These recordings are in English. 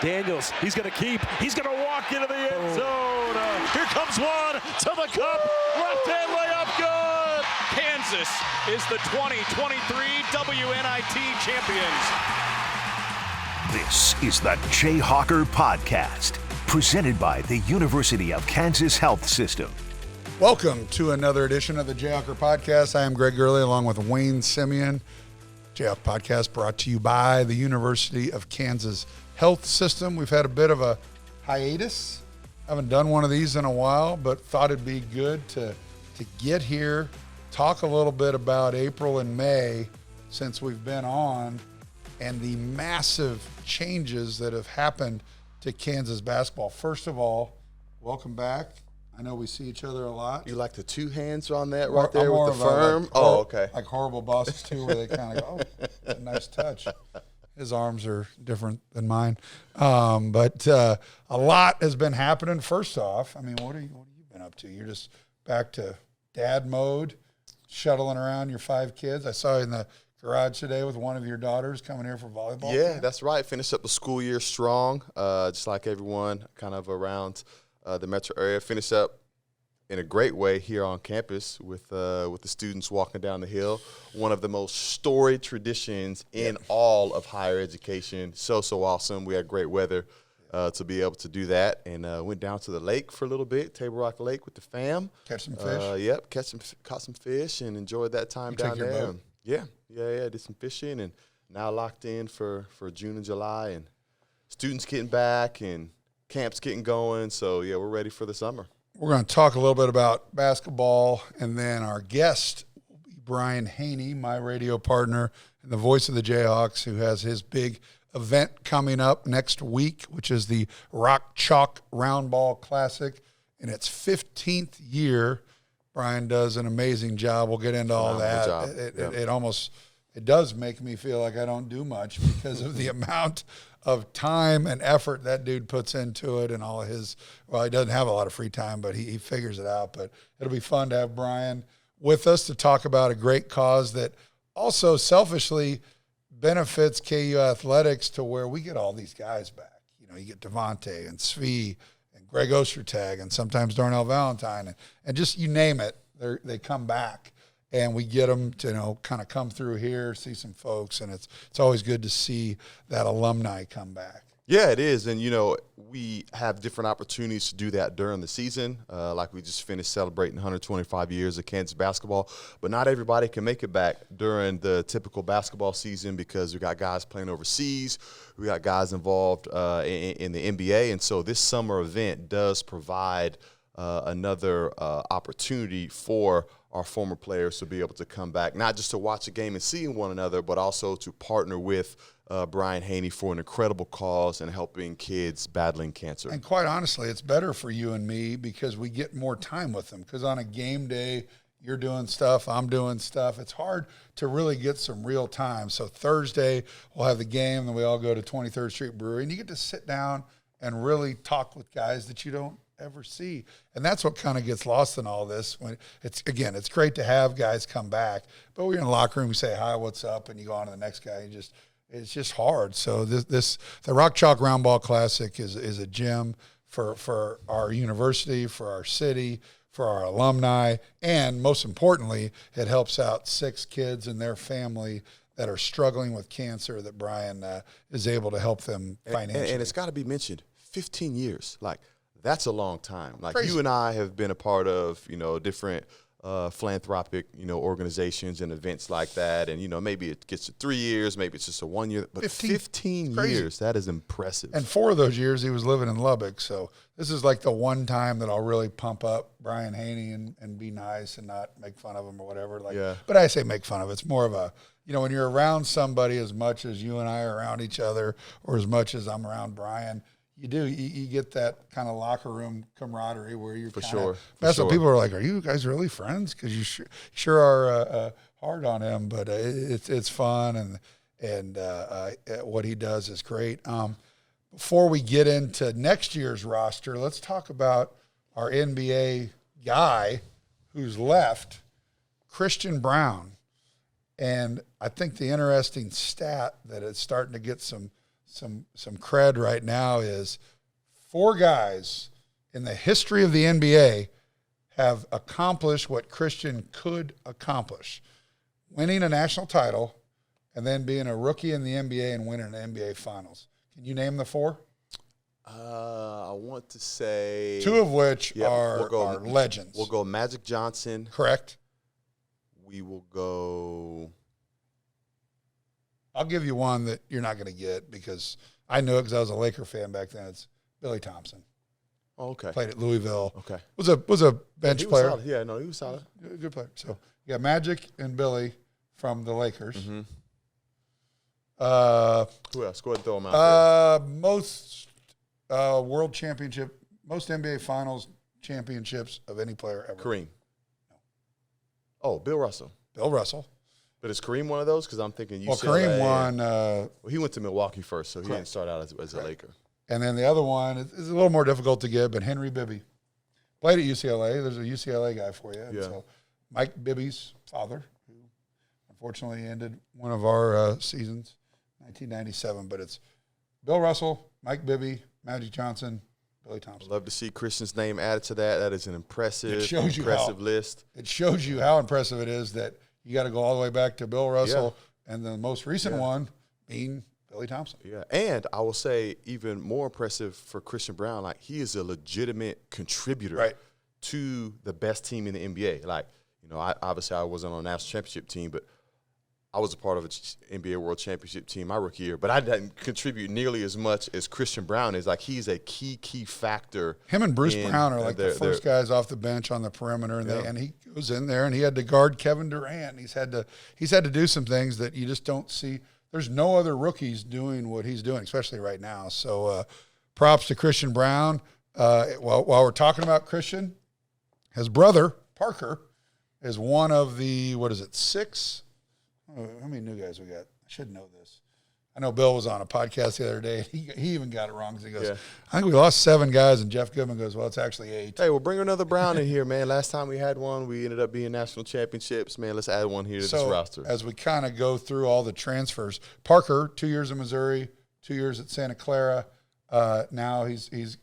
Daniels, he's going to keep. He's going to walk into the end zone. Here comes one to the cup. Left-hand layup, good. Kansas is the 2023 WNIT champions. This is the Jayhawker Podcast, presented by the University of Kansas Health System. Welcome to another edition of the Jayhawker Podcast. I am Greg Gurley along with Wayne Simeon. Jayhawker Podcast brought to you by the University of Kansas Health System. We've had a bit of a hiatus. Haven't done one of these in a while, but thought it'd be good to get here, talk a little bit about April and May since we've been on, and the massive changes that have happened to Kansas basketball. First of all, welcome back. I know we see each other a lot. You like the two hands on that right there with the firm? Okay. Like horrible bosses too, where they kind of go, oh, nice touch. His arms are different than mine. But a lot has been happening. First off, I mean, what have you been up to? You're just back to dad mode, shuttling around your 5 kids. I saw you in the garage today with one of your daughters coming here for volleyball. Yeah, camp. that's right. Finished up the school year strong, just like everyone kind of around the metro area. Finished up in a great way here on campus with the students walking down the hill. One of the most storied traditions in all of higher education. So awesome. We had great weather to be able to do that, and went down to the lake for a little bit, Table Rock Lake with the fam. Catch some fish. Yep, caught some fish and enjoyed that time down took your there. boat? Yeah. Did some fishing, and now locked in for June and July, and students getting back and camps getting going. So yeah, we're ready for the summer. We're going to talk a little bit about basketball, and then our guest will be Brian Hanni, my radio partner and the voice of the Jayhawks, who has his big event coming up next week, which is the Rock Chalk Roundball Classic in its 15th year. Brian does an amazing job. We'll get into all that. It does make me feel like I don't do much because of the amount of time and effort that dude puts into it, and all of his, well, he doesn't have a lot of free time, but he figures it out. But it'll be fun to have Brian with us to talk about a great cause that also selfishly benefits KU athletics, to where we get all these guys back. You know, you get Devontae and Svi and Greg Ostertag and sometimes Darnell Valentine and just you name it, they come back. And we get them to, kind of come through here, see some folks, and it's always good to see that alumni come back. Yeah, it is. And, we have different opportunities to do that during the season. Like we just finished celebrating 125 years of Kansas basketball. But not everybody can make it back during the typical basketball season because we got guys playing overseas. We got guys involved in the NBA. And so this summer event does provide another opportunity for our former players to be able to come back, not just to watch a game and see one another, but also to partner with Brian Hanni for an incredible cause and helping kids battling cancer. And quite honestly, it's better for you and me because we get more time with them. Because on a game day, you're doing stuff, I'm doing stuff. It's hard to really get some real time. So Thursday, we'll have the game, then we all go to 23rd Street Brewery, and you get to sit down and really talk with guys that you don't ever see. And that's what kind of gets lost in all this. When it's great to have guys come back, but we're in the locker room, you say hi, what's up, and you go on to the next guy. It's just hard. So the Rock Chalk Roundball Classic is a gem for our university, for our city, for our alumni, and most importantly, it helps out 6 kids and their family that are struggling with cancer that Brian is able to help them financially. And it's got to be mentioned, 15 years. Like, that's a long time. Like, Crazy. You and I have been a part of, different philanthropic, organizations and events like that. And, maybe it gets to 3 years, maybe it's just a 1 year, but 15 years, that is impressive. And 4 of those years he was living in Lubbock. So this is like the one time that I'll really pump up Brian Hanni and be nice and not make fun of him or whatever. But I say make fun of it. It's more of a, when you're around somebody as much as you and I are around each other, or as much as I'm around Brian, you get that kind of locker room camaraderie where you're for sure. That's what people are like. Are you guys really friends? Because you sure are hard on him, but it's fun and what he does is great. Before we get into next year's roster, let's talk about our NBA guy who's left, Christian Braun. And I think the interesting stat that it's starting to get some some cred right now is 4 guys in the history of the NBA have accomplished what Christian could accomplish. Winning a national title and then being a rookie in the NBA and winning an NBA Finals. Can you name the 4? I want to say 2 of which are legends. We'll go Magic Johnson. Correct. We will go. I'll give you one that you're not going to get because I knew it because I was a Laker fan back then. It's Billy Thompson. Oh, okay. Played at Louisville. Okay. Was a bench player. Solid. Yeah, no, he was solid. Good player. So you got Magic and Billy from the Lakers. Mm-hmm. Who else? Go ahead and throw them out there. Most world championship, most NBA Finals championships of any player ever. Kareem. No. Oh, Bill Russell. Bill Russell. But is Kareem one of those? Because I'm thinking UCLA. Well, Kareem won. Well, he went to Milwaukee first, so he didn't start out as a Laker. And then the other one is a little more difficult to get, but Henry Bibby. Played at UCLA. There's a UCLA guy for you. Yeah. So Mike Bibby's father, who unfortunately ended one of our seasons, 1997. But it's Bill Russell, Mike Bibby, Magic Johnson, Billy Thompson. I'd love to see Christian's name added to that. That is an impressive list. It shows you how impressive it is that you got to go all the way back to Bill Russell and the most recent one being Billy Thompson. Yeah, and I will say even more impressive for Christian Braun, like he is a legitimate contributor to the best team in the NBA. Like, you know, I wasn't on a national championship team, but I was a part of an NBA World Championship team my rookie year, but I didn't contribute nearly as much as Christian Braun is. Like, he's a key factor. Him and Bruce Brown are like the first guys off the bench on the perimeter, and he goes in there and he had to guard Kevin Durant. He's had to do some things that you just don't see. There's no other rookies doing what he's doing, especially right now. So props to Christian Braun. While we're talking about Christian, his brother, Parker, is one of the, 6? How many new guys we got? I should know this. I know Bill was on a podcast the other day. He even got it wrong because he goes, I think we lost 7 guys, and Jeff Goodman goes, well, it's actually 8. Hey, we'll bring another Brown in here, man. Last time we had one, we ended up being national championships. Man, let's add one here to this roster. As we kind of go through all the transfers, Parker, 2 years in Missouri, 2 years at Santa Clara. Now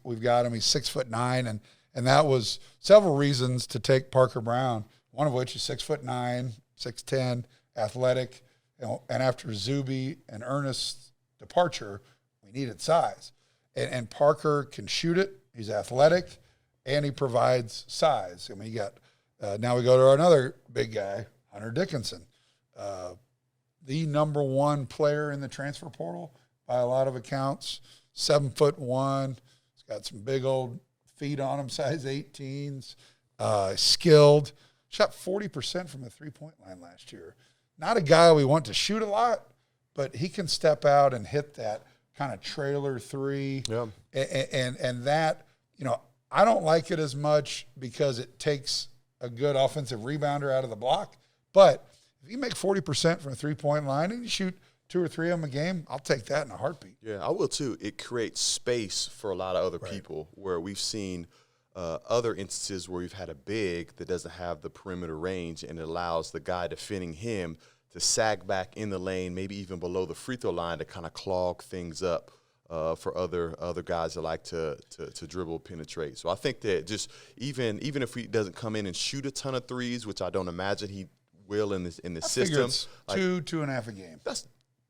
we've got him. He's 6'9", and that was several reasons to take Parker Brown. One of which is 6'9", 6'10", athletic. And after Zuby and Ernest's departure, we needed size. And Parker can shoot it. He's athletic, and he provides size. I mean, you got now we go to another big guy, Hunter Dickinson, the number 1 player in the transfer portal by a lot of accounts. 7'1". He's got some big old feet on him, size 18s. Skilled. Shot 40% from the 3-point line last year. Not a guy we want to shoot a lot, but he can step out and hit that kind of trailer 3. Yeah. And that, you know, I don't like it as much because it takes a good offensive rebounder out of the block. But if you make 40% from a 3-point line and you shoot 2 or 3 of them a game, I'll take that in a heartbeat. Yeah, I will too. It creates space for a lot of other people where we've seen other instances where we've had a big that doesn't have the perimeter range, and it allows the guy defending him to sag back in the lane, maybe even below the free throw line, to kind of clog things up for other guys that like to dribble, penetrate. So I think that just even if he doesn't come in and shoot a ton of threes, which I don't imagine he will in the system, it's like 2.5 a game.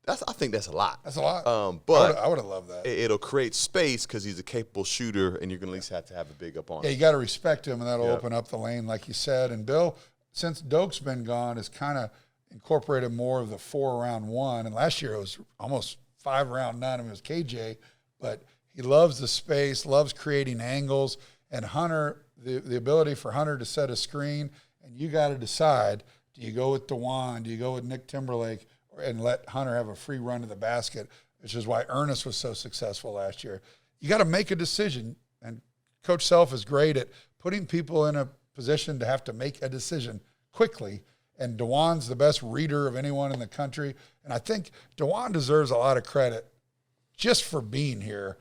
I think that's a lot. That's a lot. But I would have loved that. It'll create space because he's a capable shooter, and you're going to at least have to have a big up on him. Yeah, you got to respect him, and that'll open up the lane, like you said. And Bill, since Doak's been gone, has kind of incorporated more of the 4-round 1. And last year it was almost 5-round 9. I mean, it was KJ, but he loves the space, loves creating angles. And Hunter, the ability for Hunter to set a screen, and you got to decide, do you go with DeJuan? Do you go with Nick Timberlake? And let Hunter have a free run to the basket, which is why Ernest was so successful last year. You got to make a decision, and Coach Self is great at putting people in a position to have to make a decision quickly, and DeJuan's the best reader of anyone in the country, and I think DeJuan deserves a lot of credit just for being here,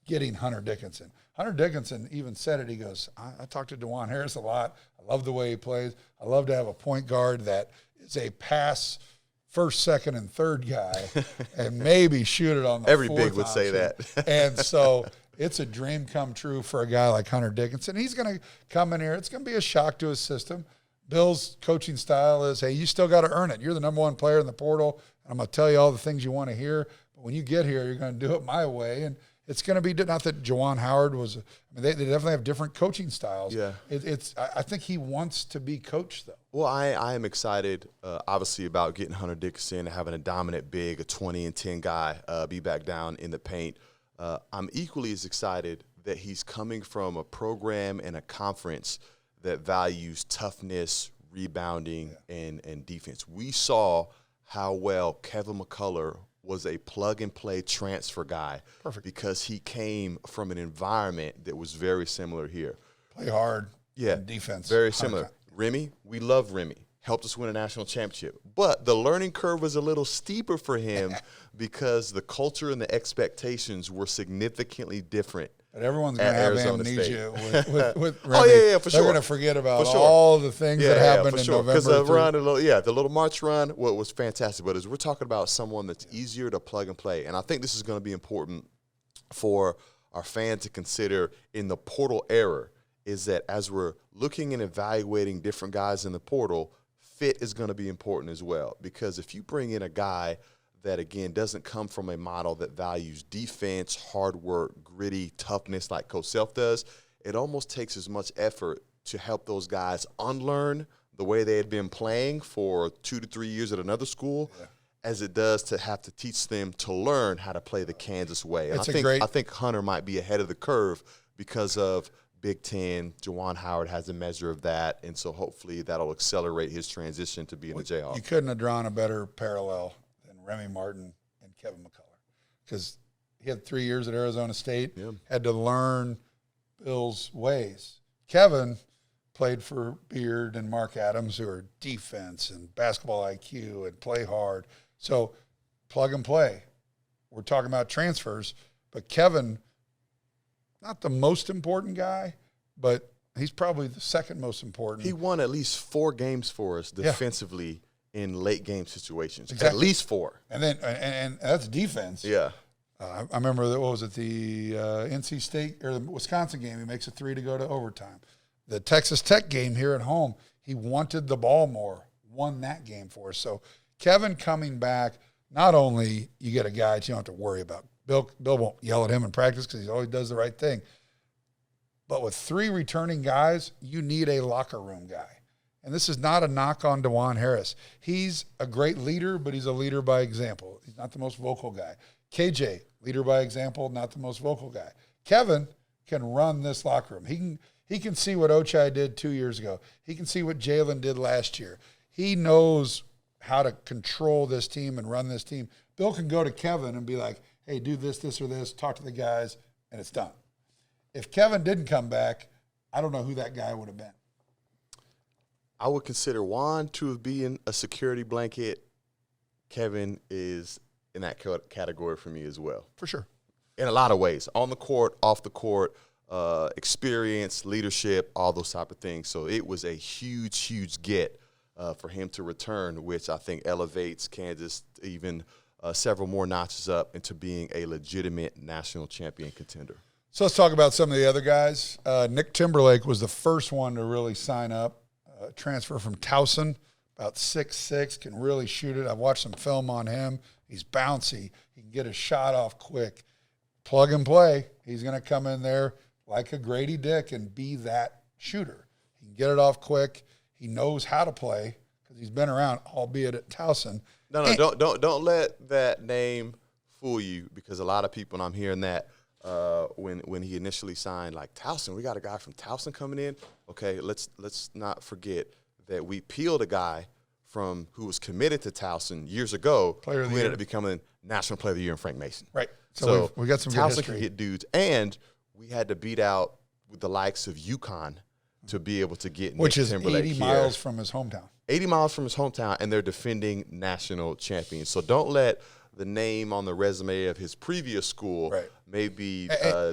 getting Hunter Dickinson. Hunter Dickinson even said it. He goes, I talked to DeJuan Harris a lot. I love the way he plays. I love to have a point guard that is a pass first, second, and third guy, and maybe shoot it on the Every fourth big would say option. that. And so it's a dream come true for a guy like Hunter Dickinson. He's going to come in here. It's going to be a shock to his system. Bill's coaching style is, hey, you still got to earn it. You're the number one player in the portal, and I'm going to tell you all the things you want to hear. But when you get here, you're going to do it my way. And it's going to be not that Juwan Howard was. I mean, they definitely have different coaching styles. Yeah, I think he wants to be coached though. Well, I am excited, obviously, about getting Hunter Dickinson and having a dominant big, a 20-10 guy be back down in the paint. I'm equally as excited that he's coming from a program and a conference that values toughness, rebounding, and defense. We saw how well Kevin McCullough was a plug-and-play transfer guy. Perfect. Because he came from an environment that was very similar here. Play hard. Yeah, and defense. Very similar. Remy, we love Remy. Helped us win a national championship. But the learning curve was a little steeper for him because the culture and the expectations were significantly different. But everyone's going to have Arizona amnesia with Remy. Oh, yeah, for sure. They're going to forget about For sure. all the things that happened in sure. November. Because the little March run was fantastic. But as we're talking about someone that's easier to plug and play, and I think this is going to be important for our fans to consider in the portal era, is that as we're looking and evaluating different guys in the portal, fit is going to be important as well. Because if you bring in a guy that, again, doesn't come from a model that values defense, hard work, gritty, toughness like Coach Self does, it almost takes as much effort to help those guys unlearn the way they had been playing for 2 to 3 years at another school as it does to have to teach them to learn how to play the Kansas way. And I think Hunter might be ahead of the curve because of Big Ten. Juwan Howard has a measure of that, and so hopefully that'll accelerate his transition to being a Jayhawk. You couldn't have drawn a better parallel than Remy Martin and Kevin McCullough, because he had 3 years at Arizona State, had to learn Bill's ways. Kevin played for Beard and Mark Adams, who are defense and basketball IQ and play hard. So plug and play. We're talking about transfers, but Kevin, not the most important guy, but he's probably the second most important. He won at least 4 games for us defensively in late game situations. Exactly. At least 4. And then and that's defense. Yeah. I remember that, what was it, the NC State or the Wisconsin game, he makes a 3 to go to overtime. The Texas Tech game here at home, he wanted the ball more, won that game for us. So Kevin coming back, not only you get a guy that you don't have to worry about. Bill won't yell at him in practice because he always does the right thing. But with 3 returning guys, you need a locker room guy. And this is not a knock on DeJuan Harris. He's a great leader, but he's a leader by example. He's not the most vocal guy. KJ, leader by example, not the most vocal guy. Kevin can run this locker room. He can see what Ochai did 2 years ago. He can see what Jalen did last year. He knows how to control this team and run this team. Bill can go to Kevin and be like, hey, do this, this, or this, talk to the guys, and it's done. If Kevin didn't come back, I don't know who that guy would have been. I would consider Juan to be a security blanket. Kevin is in that category for me as well. For sure. In a lot of ways. On the court, off the court, experience, leadership, all those type of things. So it was a huge, huge get for him to return, which I think elevates Kansas even several more notches up into being a legitimate national champion contender. So let's talk about some of the other guys. Nick Timberlake was the first one to really sign up. Transfer from Towson, about 6'6", can really shoot it. I've watched some film on him. He's bouncy. He can get a shot off quick. Plug and play. He's going to come in there like a Grady Dick and be that shooter. He can get it off quick. He knows how to play because he's been around, albeit at Towson. Don't let that name fool you, because a lot of people, and I'm hearing that when he initially signed, like, Towson, we got a guy from Towson coming in. Okay, let's not forget that we peeled a guy from who was committed to Towson years ago, who ended up becoming National Player of the Year in Frank Mason. Right. So we got some good Towson history. can get dudes, and we had to beat out with the likes of UConn to be able to get Which Nick is Timberlake 80 here. miles from his hometown. 80 miles from his hometown, and they're defending national champions. So don't let the name on the resume of his previous school maybe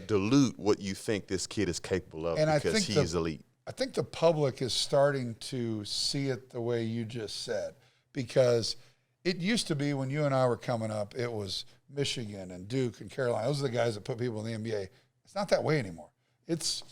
dilute what you think this kid is capable of, because he's elite. I think the public is starting to see it the way you just said, because it used to be when you and I were coming up, it was Michigan and Duke and Carolina. Those are the guys that put people in the NBA. It's not that way anymore. It's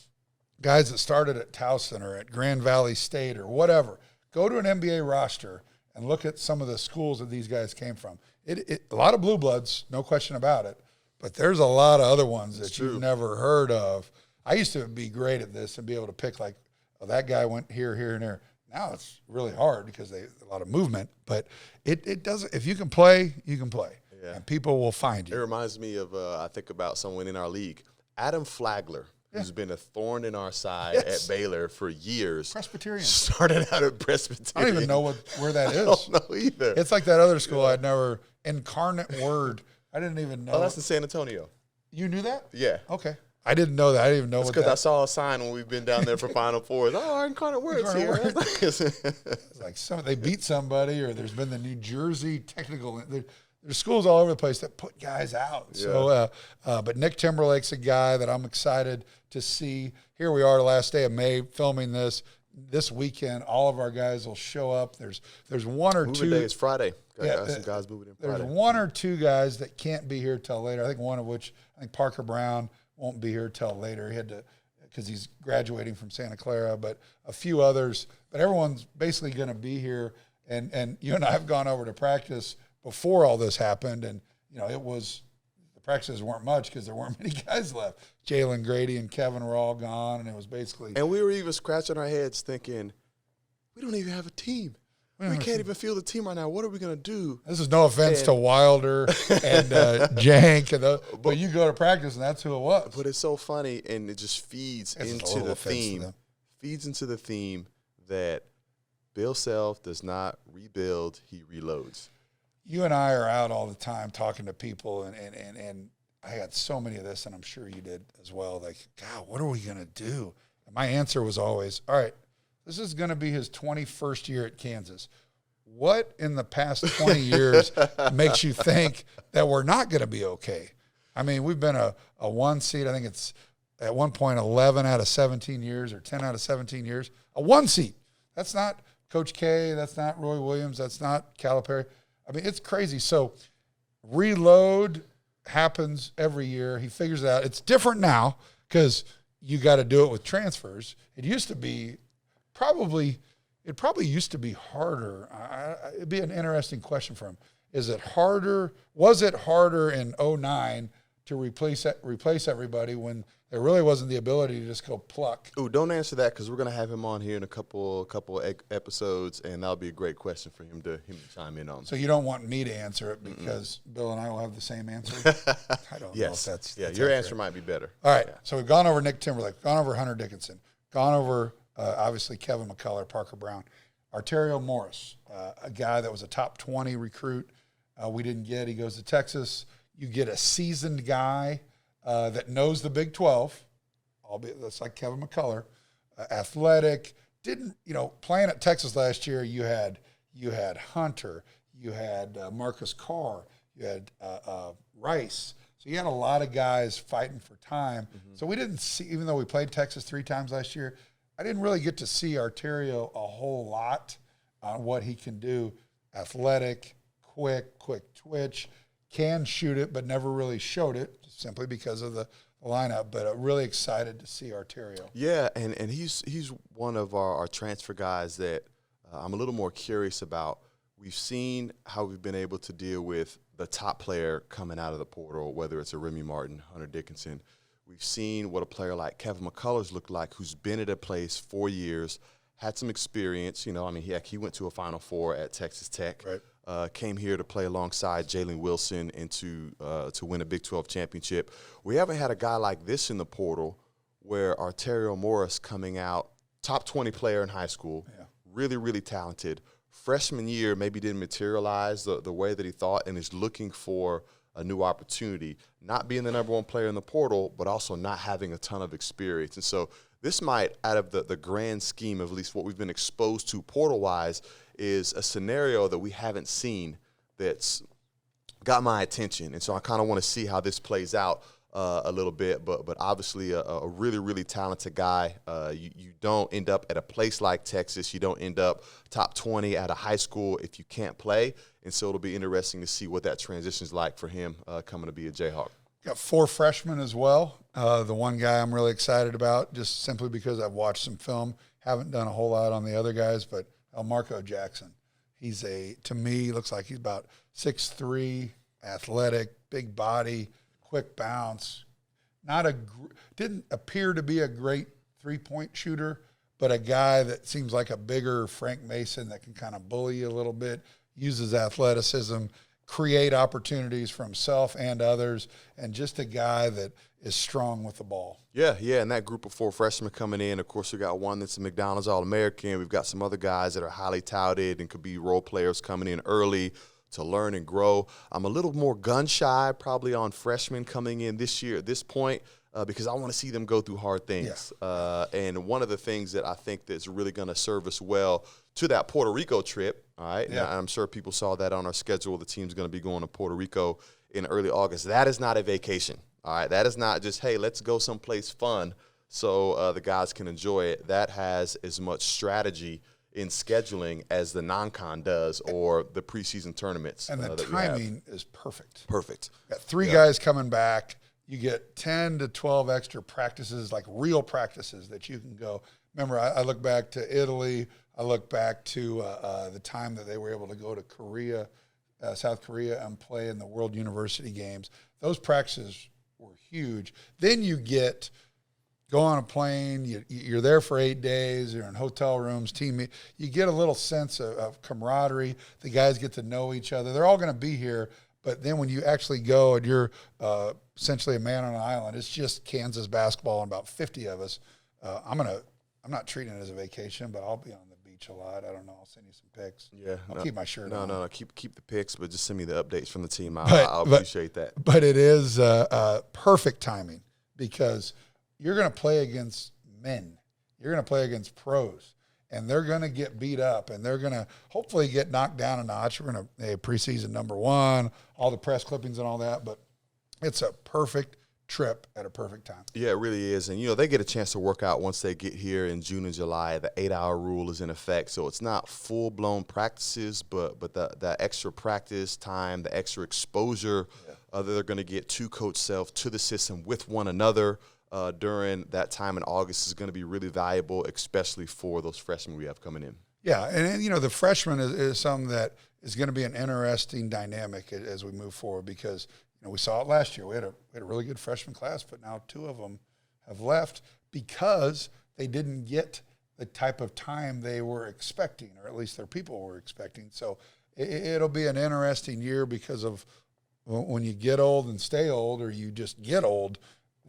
guys that started at Towson or at Grand Valley State or whatever. Go to an NBA roster and look at some of the schools that these guys came from. A lot of blue bloods, no question about it, but there's a lot of other ones that you've never heard of. I used to be great at this and be able to pick like, oh, that guy went here, here, and there. Now it's really hard because they a lot of movement, but it doesn't. If you can play, you can play, and people will find you. It reminds me of I think about someone in our league, Adam Flagler, who's been a thorn in our side at Baylor for years. Presbyterian. Started out at Presbyterian. I don't even know where that is. I don't know either. It's like that other school I'd never. Incarnate Word. I didn't even know. Oh, that's in San Antonio. You knew that? Yeah. Okay. I didn't know that. I didn't even know what that. Because I saw a sign when we've been down there for Final Fours. Oh, our Incarnate Word's here. It's like they beat somebody, or there's been the New Jersey technical. There's schools all over the place that put guys out. Yeah. So, but Nick Timberlake's a guy that I'm excited to see. Here we are, the last day of May, filming this. This weekend, all of our guys will show up. There's one or two. Moving day is Friday. Got some guys moving in Friday. There's one or two guys that can't be here till later. I think one of which, Parker Brown won't be here till later. He had to, because he's graduating from Santa Clara, but a few others. But everyone's basically going to be here. And you and I have gone over to practice before all this happened, and the practices weren't much because there weren't many guys left. Jalen Grady and Kevin were all gone, and it was basically. And we were even scratching our heads thinking, we don't even have a team. We can't even field a team right now. What are we going to do? This is no offense to Wilder and Jank, but you go to practice, and that's who it was. But it's so funny, and it just feeds into the theme. Feeds into the theme that Bill Self does not rebuild, he reloads. You and I are out all the time talking to people, and I had so many of this, and I'm sure you did as well. Like, God, what are we going to do? And my answer was always, all right, this is going to be his 21st year at Kansas. What in the past 20 years makes you think that we're not going to be okay? I mean, we've been a one seed. I think it's at one point 11 out of 17 years or 10 out of 17 years. A one seed. That's not Coach K. That's not Roy Williams. That's not Calipari. I mean, it's crazy. So reload happens every year. He figures it out. It's different now because you got to do it with transfers. It used to be it probably used to be harder. It'd be an interesting question for him. Was it harder in 2009 to replace everybody when there really wasn't the ability to just go pluck? Ooh, don't answer that because we're going to have him on here in a couple episodes, and that'll be a great question for him to chime in on. So you don't want me to answer it because Bill and I will have the same answer? I don't know if that's your accurate. answer might be better. All right, So we've gone over Nick Timberlake, gone over Hunter Dickinson, gone over obviously Kevin McCullough, Parker Brown, Arterio Morris, a guy that was a top 20 recruit. We didn't get. He goes to Texas. You get a seasoned guy that knows the Big 12, albeit that's like Kevin McCullough, athletic. Playing at Texas last year, you had Hunter, you had Marcus Carr, you had Rice. So you had a lot of guys fighting for time. Mm-hmm. So we didn't see, even though we played Texas 3 times last year, I didn't really get to see Arterio a whole lot on what he can do. Athletic, quick twitch, can shoot it, but never really showed it simply because of the lineup. But really excited to see Arterio. Yeah, and he's one of our transfer guys that I'm a little more curious about. We've seen how we've been able to deal with the top player coming out of the portal, whether it's a Remy Martin, Hunter Dickinson. We've seen what a player like Kevin McCullough's looked like, who's been at a place 4 years, had some experience. He went to a Final Four at Texas Tech. Right. Came here to play alongside Jalen Wilson and to win a Big 12 championship. We haven't had a guy like this in the portal where Arterio Morris coming out, top 20 player in high school, really, really talented. Freshman year maybe didn't materialize the way that he thought and is looking for a new opportunity, not being the number 1 player in the portal, but also not having a ton of experience. And so this might, out of the grand scheme of at least what we've been exposed to portal-wise, is a scenario that we haven't seen that's got my attention. And so I kind of want to see how this plays out a little bit, but obviously a really, really talented guy. You don't end up at a place like Texas. You don't end up top 20 at a high school if you can't play. And so it'll be interesting to see what that transition is like for him coming to be a Jayhawk. Got 4 freshmen as well. The one guy I'm really excited about, just simply because I've watched some film, haven't done a whole lot on the other guys, but Marco Jackson. He's to me, looks like he's about 6'3", athletic, big body, quick bounce. Didn't appear to be a great three-point shooter, but a guy that seems like a bigger Frank Mason that can kind of bully you a little bit, uses athleticism, create opportunities for himself and others, and just a guy that is strong with the ball. Yeah, and that group of 4 freshmen coming in, of course, we got one that's a McDonald's All-American. We've got some other guys that are highly touted and could be role players coming in early to learn and grow. I'm a little more gun-shy probably on freshmen coming in this year at this point because I want to see them go through hard things. Yeah. And one of the things that I think that's really going to serve us well to that Puerto Rico trip, all right, yeah. And I'm sure people saw that on our schedule. The team's going to be going to Puerto Rico in early August. That is not a vacation, all right? That is not just, hey, let's go someplace fun so the guys can enjoy it. That has as much strategy in scheduling as the non-con does or the preseason tournaments. And the timing is perfect. Perfect. Got 3 guys coming back. You get 10 to 12 extra practices, like real practices that you can go. Remember, I look back to Italy. I look back to the time that they were able to go to Korea, South Korea, and play in the World University Games. Those practices were huge. Then you go on a plane, you're there for 8 days, you're in hotel rooms, you get a little sense of camaraderie. The guys get to know each other. They're all going to be here, but then when you actually go and you're essentially a man on an island, it's just Kansas basketball and about 50 of us. I'm not treating it as a vacation, but I'll be on the beach a lot. I don't know. I'll send you some pics. Yeah. I'll keep my shirt on. No. Keep the pics, but just send me the updates from the team. I'll appreciate that. But it is perfect timing because you're going to play against men. You're going to play against pros, and they're going to get beat up, and they're going to hopefully get knocked down a notch. We're going to preseason number 1, all the press clippings and all that, but it's a perfect trip at a perfect time. Yeah, it really is. And, they get a chance to work out once they get here in June and July. The 8-hour rule is in effect, so it's not full-blown practices, but the extra practice time, the extra exposure that they're going to get to Coach Self, to the system with one another during that time in August is going to be really valuable, especially for those freshmen we have coming in. Yeah, and the freshman is something that is going to be an interesting dynamic as we move forward because we saw it last year. We had a really good freshman class, but now 2 of them have left because they didn't get the type of time they were expecting, or at least their people were expecting. So it'll be an interesting year because of when you get old and stay old, or you just get old,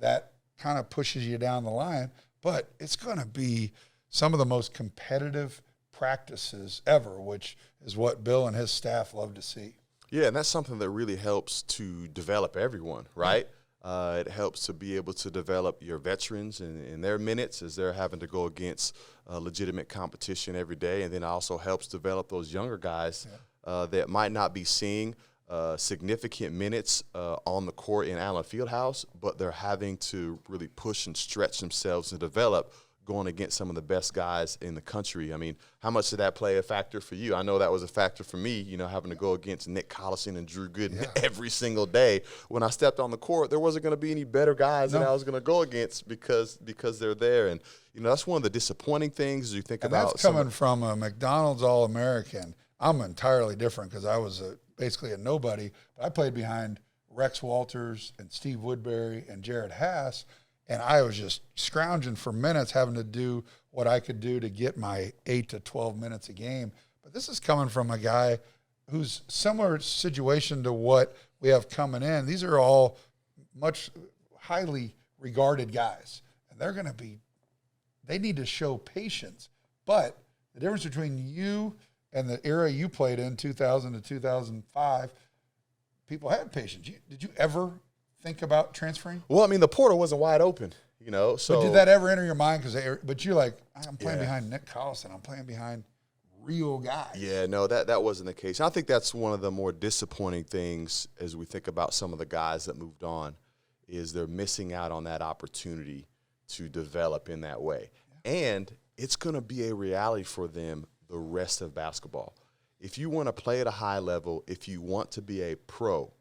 that kind of pushes you down the line. But it's going to be some of the most competitive practices ever, which is what Bill and his staff love to see. Yeah, and that's something that really helps to develop everyone, right? It helps to be able to develop your veterans in their minutes as they're having to go against legitimate competition every day, and then it also helps develop those younger guys that might not be seeing significant minutes on the court in Allen Fieldhouse, but they're having to really push and stretch themselves and develop going against some of the best guys in the country. I mean, how much did that play a factor for you? I know that was a factor for me, having to go against Nick Collison and Drew Gooden every single day. When I stepped on the court, there wasn't going to be any better guys that I was going to go against because they're there. And, that's one of the disappointing things as you think about. And that's coming from a McDonald's All-American. I'm entirely different because I was basically a nobody. But I played behind Rex Walters and Steve Woodbury and Jared Haas, and I was just scrounging for minutes, having to do what I could do to get my 8 to 12 minutes a game. But this is coming from a guy who's similar situation to what we have coming in. These are all much highly regarded guys, and they need to show patience. But the difference between you and the era you played in, 2000 to 2005, people had patience. Did you ever think about transferring? Well, I mean, the portal wasn't wide open, so. But did that ever enter your mind? But you're like, I'm playing behind Nick Collison. I'm playing behind real guys. Yeah, no, that wasn't the case. I think that's one of the more disappointing things as we think about some of the guys that moved on is they're missing out on that opportunity to develop in that way. And it's going to be a reality for them the rest of basketball. If you want to play at a high level, if you want to be a pro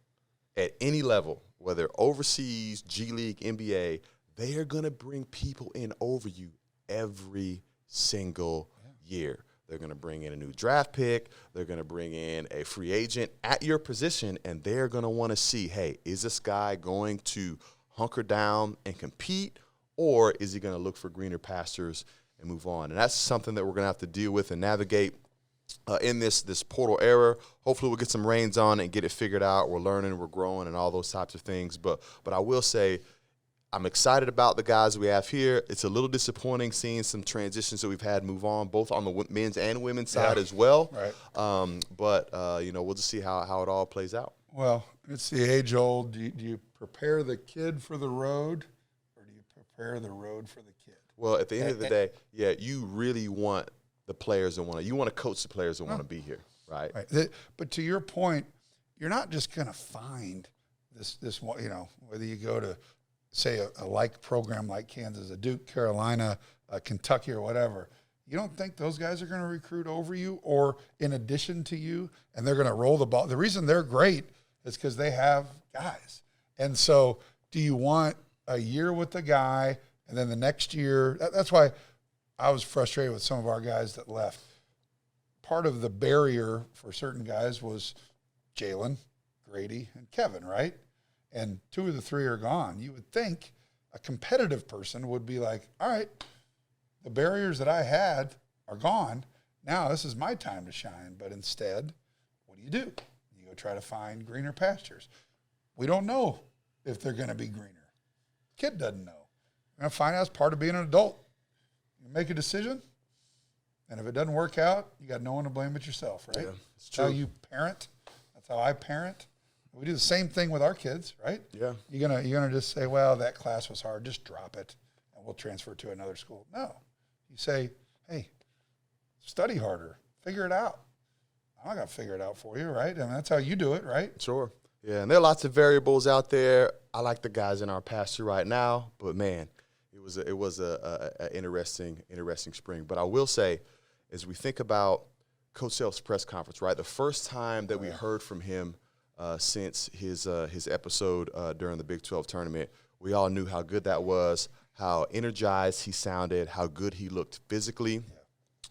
at any level, whether overseas, G League, NBA, they are going to bring people in over you every single year. They're going to bring in a new draft pick. They're going to bring in a free agent at your position, and they're going to want to see, hey, is this guy going to hunker down and compete, or is he going to look for greener pastures and move on? And that's something that we're going to have to deal with and navigate in this portal era. Hopefully we'll get some reins on it and get it figured out. We're learning, we're growing, and all those types of things. But I will say, I'm excited about the guys we have here. It's a little disappointing seeing some transitions that we've had move on, both on the men's and women's side as well. Right. But we'll just see how it all plays out. Well, it's the age-old, do you prepare the kid for the road, or do you prepare the road for the kid? Well, at the end of the day, you really want the players that you want to coach the players that want to be here, right? But to your point, you're not just going to find this, whether you go to, say, a like program like Kansas, a Duke, Carolina, Kentucky, or whatever. You don't think those guys are going to recruit over you or in addition to you, and they're going to roll the ball. The reason they're great is because they have guys. And so do you want a year with the guy and then the next year? That's why I was frustrated with some of our guys that left. Part of the barrier for certain guys was Jalen, Grady, and Kevin, right? And 2 of the 3 are gone. You would think a competitive person would be like, all right, the barriers that I had are gone. Now this is my time to shine. But instead, what do? You go try to find greener pastures. We don't know if they're going to be greener. Kid doesn't know. You're going to find out as part of being an adult. You make a decision, and if it doesn't work out, you got no one to blame but yourself, right? Yeah, it's true. true. That's how you parent. That's how I parent. We do the same thing with our kids, right? Yeah. You're gonna just say, well, that class was hard. Just drop it, and we'll transfer to another school. No. You say, hey, study harder. Figure it out. I'm not going to figure it out for you, right? I mean, that's how you do it, right? Sure. Yeah, and there are lots of variables out there. I like the guys in our pasture right now, but, man, it was a interesting spring. But I will say, as we think about Coach Self's press conference, right, the first time that we heard from him since his episode during the Big 12 tournament, we all knew how good that was, how energized he sounded, how good he looked physically.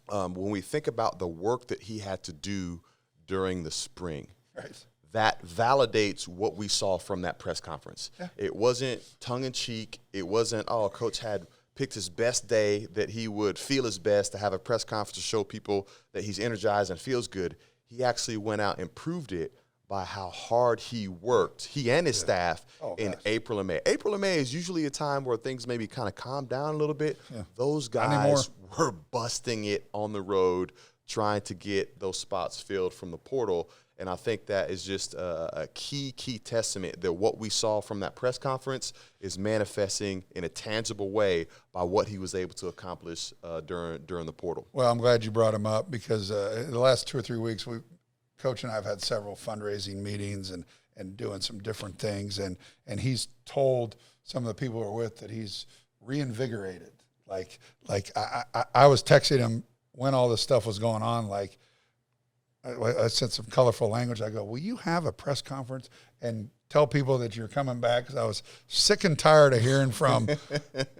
When we think about the work that he had to do during the spring, Right. that validates what we saw from that press conference. Yeah. It wasn't tongue-in-cheek. It wasn't, Coach had picked his best day that he would feel his best to have a press conference to show people that he's energized and feels good. He actually went out and proved it by how hard he worked, he and his staff, in April and May. April and May is usually a time where things maybe kind of calm down a little bit. Yeah. Those guys were busting it on the road, trying to get those spots filled from the portal. And I think that is just a key testament that what we saw from that press conference is manifesting in a tangible way by what he was able to accomplish during the portal. Well, I'm glad you brought him up because in the last 2 or 3 weeks, Coach and I have had several fundraising meetings and doing some different things. And he's told some of the people we're with that he's reinvigorated. Like I was texting him when all this stuff was going on, like, I said some colorful language. I go, will you have a press conference and tell people that you're coming back? Because I was sick and tired of hearing from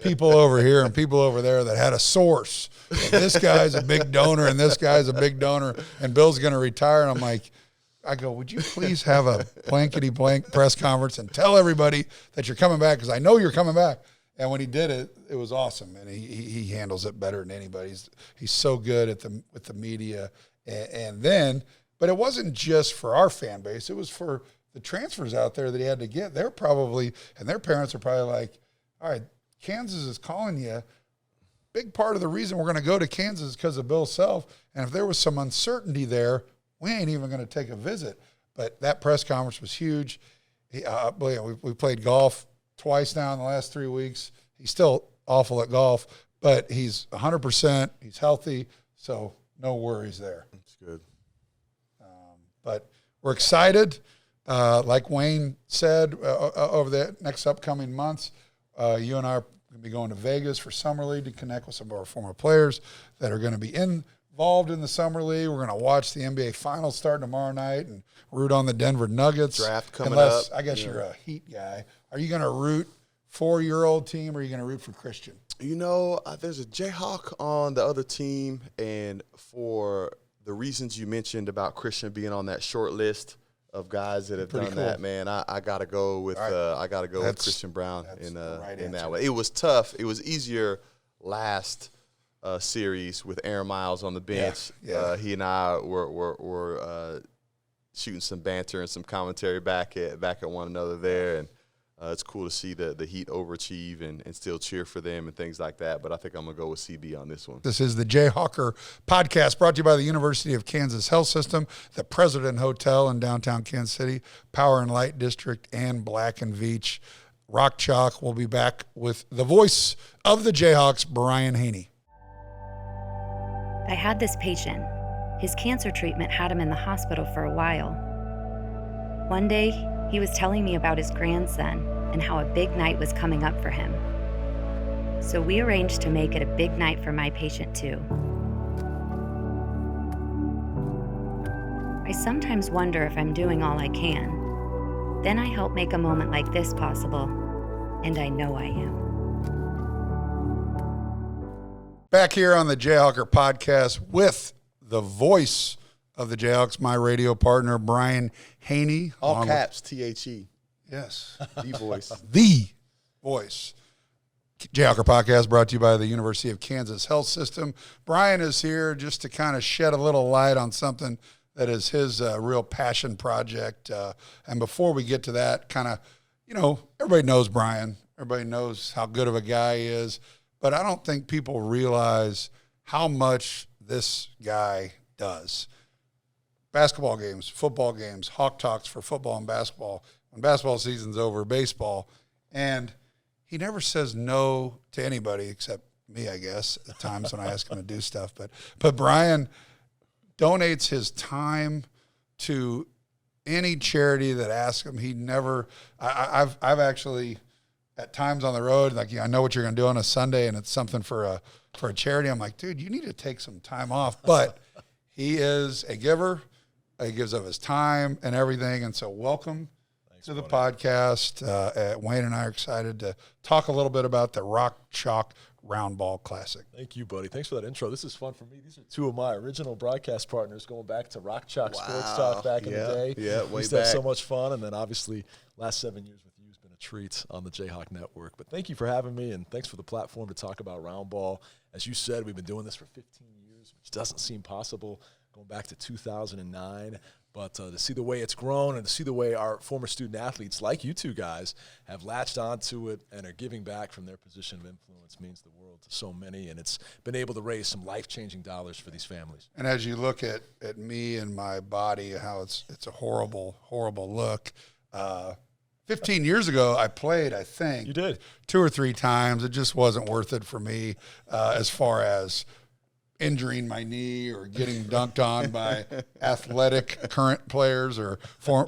people over here and people over there that had a source. This guy's a big donor and this guy's a big donor and Bill's going to retire. And I'm like, I go, would you please have a blankety-blank press conference and tell everybody that you're coming back because I know you're coming back. And when he did it, it was awesome. And he handles it better than anybody. He's so good with the media. And then, but it wasn't just for our fan base. It was for the transfers out there that he had to get. They're probably, and their parents are probably like, all right, Kansas is calling you. Big part of the reason we're going to go to Kansas is because of Bill Self. And if there was some uncertainty there, we ain't even going to take a visit. But that press conference was huge. We played golf twice now in the last 3 weeks. He's still awful at golf, but he's 100%. He's healthy. So no worries there. That's good. But we're excited. like Wayne said, over the next upcoming months, you and I are going to be going to Vegas for Summer League to connect with some of our former players that are going to be involved in the Summer League. We're going to watch the NBA Finals start tomorrow night and root on the Denver Nuggets. Draft coming Unless, up. I guess you're a Heat guy. Are you going to root for your old team, or are you going to root for Christian? You know, there's a Jayhawk on the other team, and for the reasons you mentioned about Christian being on that short list of guys that have done that, man, I gotta go with with Christian Brown in that way. It was tough. It was easier last series with Aaron Miles on the bench. Yeah. He and I were shooting some banter and some commentary back at one another there, and it's cool to see the Heat overachieve and still cheer for them and things like that. But I think I'm going to go with CB on this one. This is the Jayhawker Podcast, brought to you by the University of Kansas Health System, the President Hotel in downtown Kansas City, Power and Light District, and Black and Veatch. Rock Chalk will be back with the voice of the Jayhawks, Brian Hanni. I had this patient. His cancer treatment had him in the hospital for a while. One day, he was telling me about his grandson and how a big night was coming up for him. So we arranged to make it a big night for my patient too. I sometimes wonder if I'm doing all I can. Then I help make a moment like this possible, and I know I am. Back here on the Jayhawker Podcast with the voice of the Jayhawks, my radio partner, Brian Hanni. All caps, THE. Yes. The voice. The voice. Jayhawker Podcast brought to you by the University of Kansas Health System. Brian is here just to kind of shed a little light on something that is his real passion project. And before we get to that, kind of, everybody knows Brian. Everybody knows how good of a guy he is. But I don't think people realize how much this guy does. Basketball games, football games, Hawk Talks for football and basketball. When basketball season's over, baseball. And he never says no to anybody except me, I guess, at times when I ask him to do stuff. But Brian donates his time to any charity that asks him. He never I've actually at times on the road, like, I know what you're going to do on a Sunday, and it's something for a charity. I'm like, dude, you need to take some time off. But he is a giver. He gives up his time and everything. And so welcome to the podcast. Wayne and I are excited to talk a little bit about the Rock Chalk Roundball Classic. Thank you, buddy. Thanks for that intro. This is fun for me. These are two of my original broadcast partners going back to Rock Chalk Sports Talk back in the day. Yeah, we used to have so much fun. And then obviously last 7 years with you has been a treat on the Jayhawk Network. But thank you for having me, and thanks for the platform to talk about Roundball. As you said, we've been doing this for 15 years, which doesn't seem possible, going back to 2009. But to see the way it's grown and to see the way our former student athletes, like you two guys, have latched onto it and are giving back from their position of influence means the world to so many. And it's been able to raise some life-changing dollars for these families. And as you look at me and my body, how it's a horrible, horrible look. 15 years ago, I played, I think. You did. 2 or 3 times. It just wasn't worth it for me as far as injuring my knee or getting dunked on by athletic current players or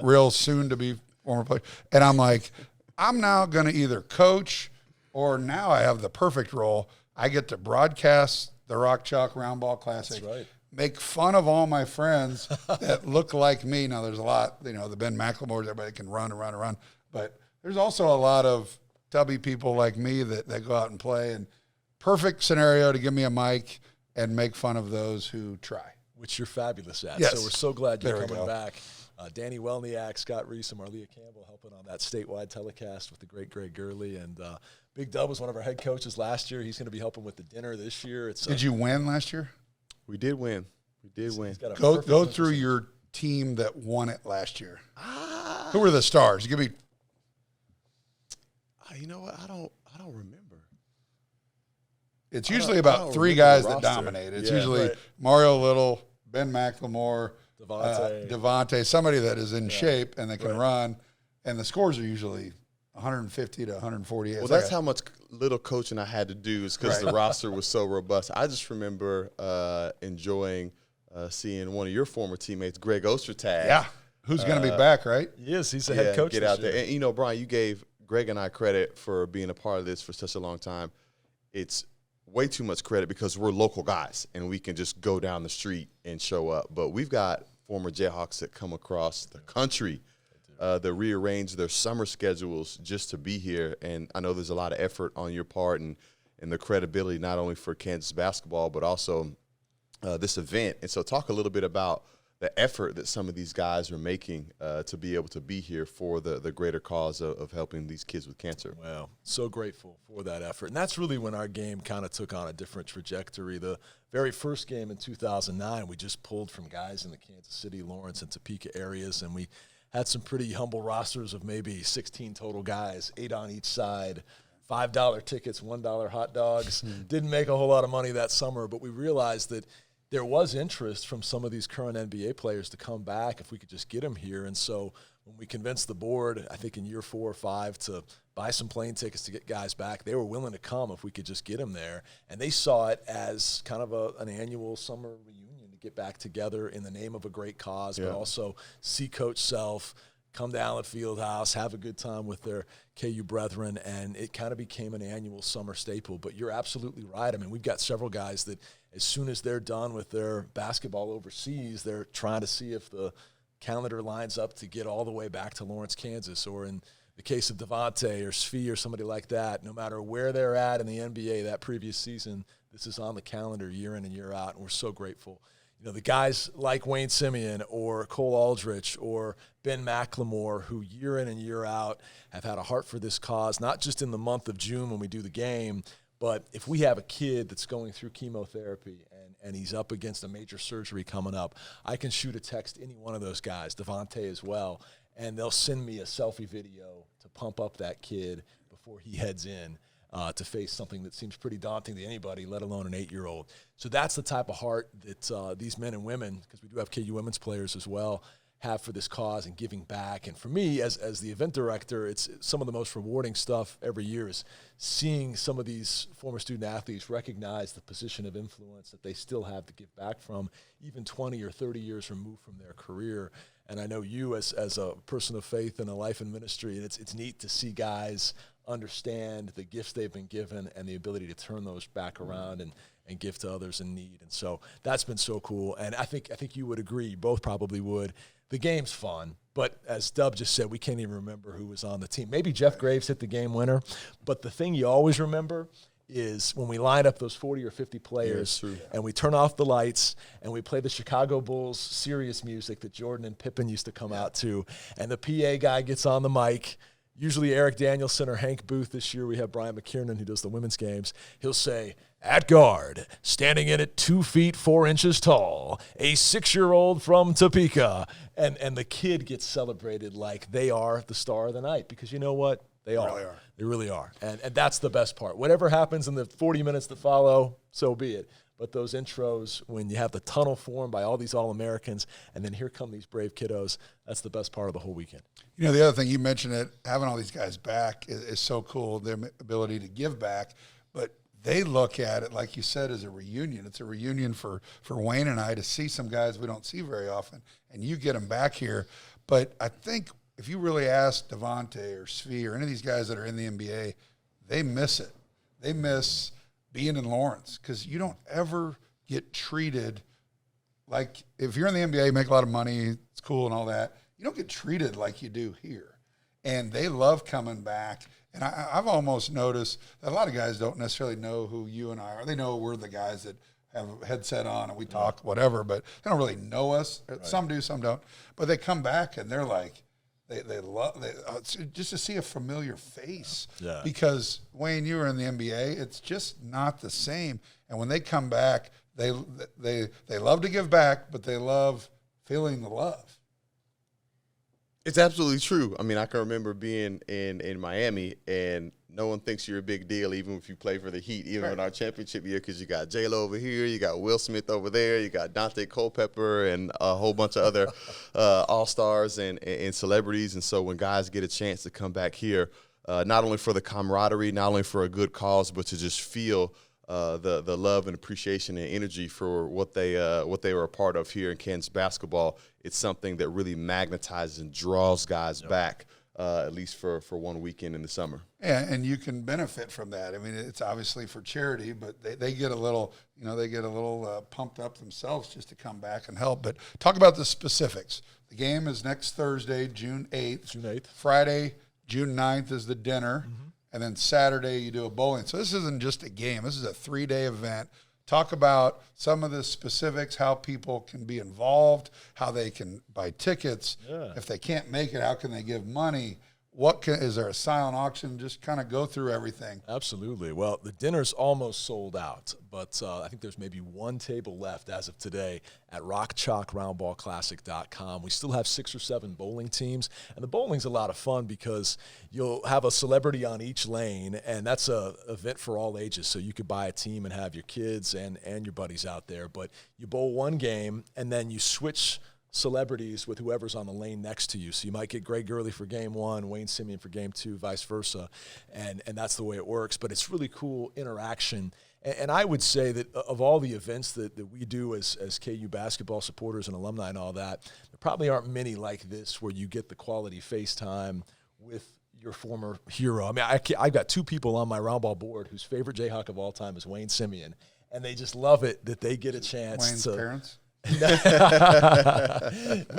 real soon-to-be former players. And I'm like, I'm now going to either coach, or now I have the perfect role. I get to broadcast the Rock Chalk Roundball Classic. That's right. Make fun of all my friends that look like me. Now, there's a lot, the Ben McLemores, everybody can run and run and run. But there's also a lot of tubby people like me that go out and play. And perfect scenario to give me a mic and make fun of those who try. Which you're fabulous at. Yes. So we're so glad you're There we coming go. back. Danny Welniak, Scott Reese, and Marlia Campbell helping on that statewide telecast with the great Greg Gurley. And Big Dub was one of our head coaches last year. He's going to be helping with the dinner this year. Did you win last year? We did win. He's got a Go through your team that won it last year. Who were the stars? Give me. You know what? I don't remember. It's usually I about don't 3 remember guys the that roster. dominate. It's Yeah, usually right. Mario Little, Ben McLemore, Devontae. Devontae, somebody that is in shape and they can run. And the scores are usually 150 to 148. Well, that's how much little coaching I had to do, is because Right. the roster was so robust. I just remember enjoying seeing one of your former teammates, Greg Ostertag, Who's going to be back, right? Yes, he's the head coach. Get out there. And, Brian, you gave Greg and I credit for being a part of this for such a long time. It's way too much credit because we're local guys, and we can just go down the street and show up. But we've got former Jayhawks that come across the country that rearrange their summer schedules just to be here. And I know there's a lot of effort on your part and the credibility not only for Kansas basketball but also this event. And so talk a little bit about the effort that some of these guys are making to be able to be here for the greater cause of helping these kids with cancer. Well, so grateful for that effort. And that's really when our game kind of took on a different trajectory. The very first game in 2009, we just pulled from guys in the Kansas City, Lawrence, and Topeka areas, and we had some pretty humble rosters of maybe 16 total guys, 8 on each side, $5 tickets, $1 hot dogs. Didn't make a whole lot of money that summer, but we realized that there was interest from some of these current NBA players to come back if we could just get them here. And so when we convinced the board, I think in year 4 or 5, to buy some plane tickets to get guys back, they were willing to come if we could just get them there. And they saw it as kind of an annual summer reunion to get back together in the name of a great cause, but also see Coach Self, come down to Fieldhouse, have a good time with their KU brethren, and it kind of became an annual summer staple. But you're absolutely right. I mean, we've got several guys that as soon as they're done with their basketball overseas, they're trying to see if the calendar lines up to get all the way back to Lawrence, Kansas, or in the case of Devontae or Svi or somebody like that, no matter where they're at in the NBA that previous season, this is on the calendar year in and year out, and we're so grateful. You know, the guys like Wayne Simeon or Cole Aldrich or Ben McLemore, who year in and year out have had a heart for this cause, not just in the month of June when we do the game, but if we have a kid that's going through chemotherapy and he's up against a major surgery coming up, I can shoot a text any one of those guys, Devontae as well, and they'll send me a selfie video to pump up that kid before he heads in to face something that seems pretty daunting to anybody, let alone an 8-year-old. So that's the type of heart that these men and women, because we do have KU women's players as well, have for this cause and giving back. And for me, as the event director, it's some of the most rewarding stuff every year is seeing some of these former student athletes recognize the position of influence that they still have to give back from, even 20 or 30 years removed from their career. And I know you as a person of faith and a life in ministry, and it's neat to see guys understand the gifts they've been given and the ability to turn those back around and give to others in need. And so that's been so cool. And I think you would agree, you both probably would. The game's fun, but as Dub just said, we can't even remember who was on the team. Maybe Jeff Graves hit the game winner, but the thing you always remember is when we line up those 40 or 50 players and we turn off the lights and we play the Chicago Bulls serious music that Jordan and Pippen used to come out to, and the PA guy gets on the mic, usually Eric Danielson or Hank Booth. This year we have Brian McKiernan who does the women's games. He'll say, at guard, standing in at 2 feet 4 inches tall, a 6-year-old from Topeka. And the kid gets celebrated like they are the star of the night, because you know what? They are. Really are. They really are. And that's the best part. Whatever happens in the 40 minutes that follow, so be it. But those intros, when you have the tunnel formed by all these All-Americans, and then here come these brave kiddos, that's the best part of the whole weekend. You know, the other thing you mentioned, that having all these guys back is so cool, their ability to give back. But they look at it, like you said, as a reunion. It's a reunion for Wayne and I to see some guys we don't see very often, and you get them back here. But I think if you really ask Devontae or Svi or any of these guys that are in the NBA, they miss it. They miss being in Lawrence, because you don't ever get treated like, if you're in the NBA, you make a lot of money, it's cool and all that, you don't get treated like you do here. And they love coming back. And I've almost noticed that a lot of guys don't necessarily know who you and I are. They know we're the guys that have a headset on and we talk, whatever, but they don't really know us. Right. Some do, some don't. But they come back and they're like, they love just to see a familiar face. Yeah. Because, Wayne, you were in the NBA, it's just not the same. And when they come back, they love to give back, but they love feeling the love. It's absolutely true. I mean, I can remember being in Miami, and no one thinks you're a big deal, even if you play for the Heat, even in our championship year, because you got J-Lo over here, you got Will Smith over there, you got Dante Culpepper, and a whole bunch of other all-stars and celebrities. And so when guys get a chance to come back here, not only for the camaraderie, not only for a good cause, but to just feel the love and appreciation and energy for what they were a part of here in Kansas basketball. It's something that really magnetizes and draws guys back, at least for one weekend in the summer. Yeah, and you can benefit from that. I mean, it's obviously for charity, but they get a little, pumped up themselves just to come back and help. But talk about the specifics. The game is next Thursday, June 8th. Friday, June 9th is the dinner. Mm-hmm. And then Saturday you do a bowling. So this isn't just a game. This is a 3-day event. Talk about some of the specifics, how people can be involved, how they can buy tickets. Yeah. If they can't make it, how can they give money? Is there a silent auction? Just kind of go through everything. Absolutely. Well, the dinner's almost sold out, but I think there's maybe one table left as of today at Rock Chalk Roundball Classic.com. We still have 6 or 7 bowling teams, and the bowling's a lot of fun because you'll have a celebrity on each lane, and that's a event for all ages. So you could buy a team and have your kids and your buddies out there, but you bowl one game, and then you switch celebrities with whoever's on the lane next to you. So you might get Greg Gurley for game 1, Wayne Simeon for game 2, vice versa, and that's the way it works. But it's really cool interaction. And I would say that of all the events that we do as KU basketball supporters and alumni and all that, there probably aren't many like this where you get the quality FaceTime with your former hero. I mean, I've got 2 people on my roundball board whose favorite Jayhawk of all time is Wayne Simeon, and they just love it that they get a chance. Wayne's parents? We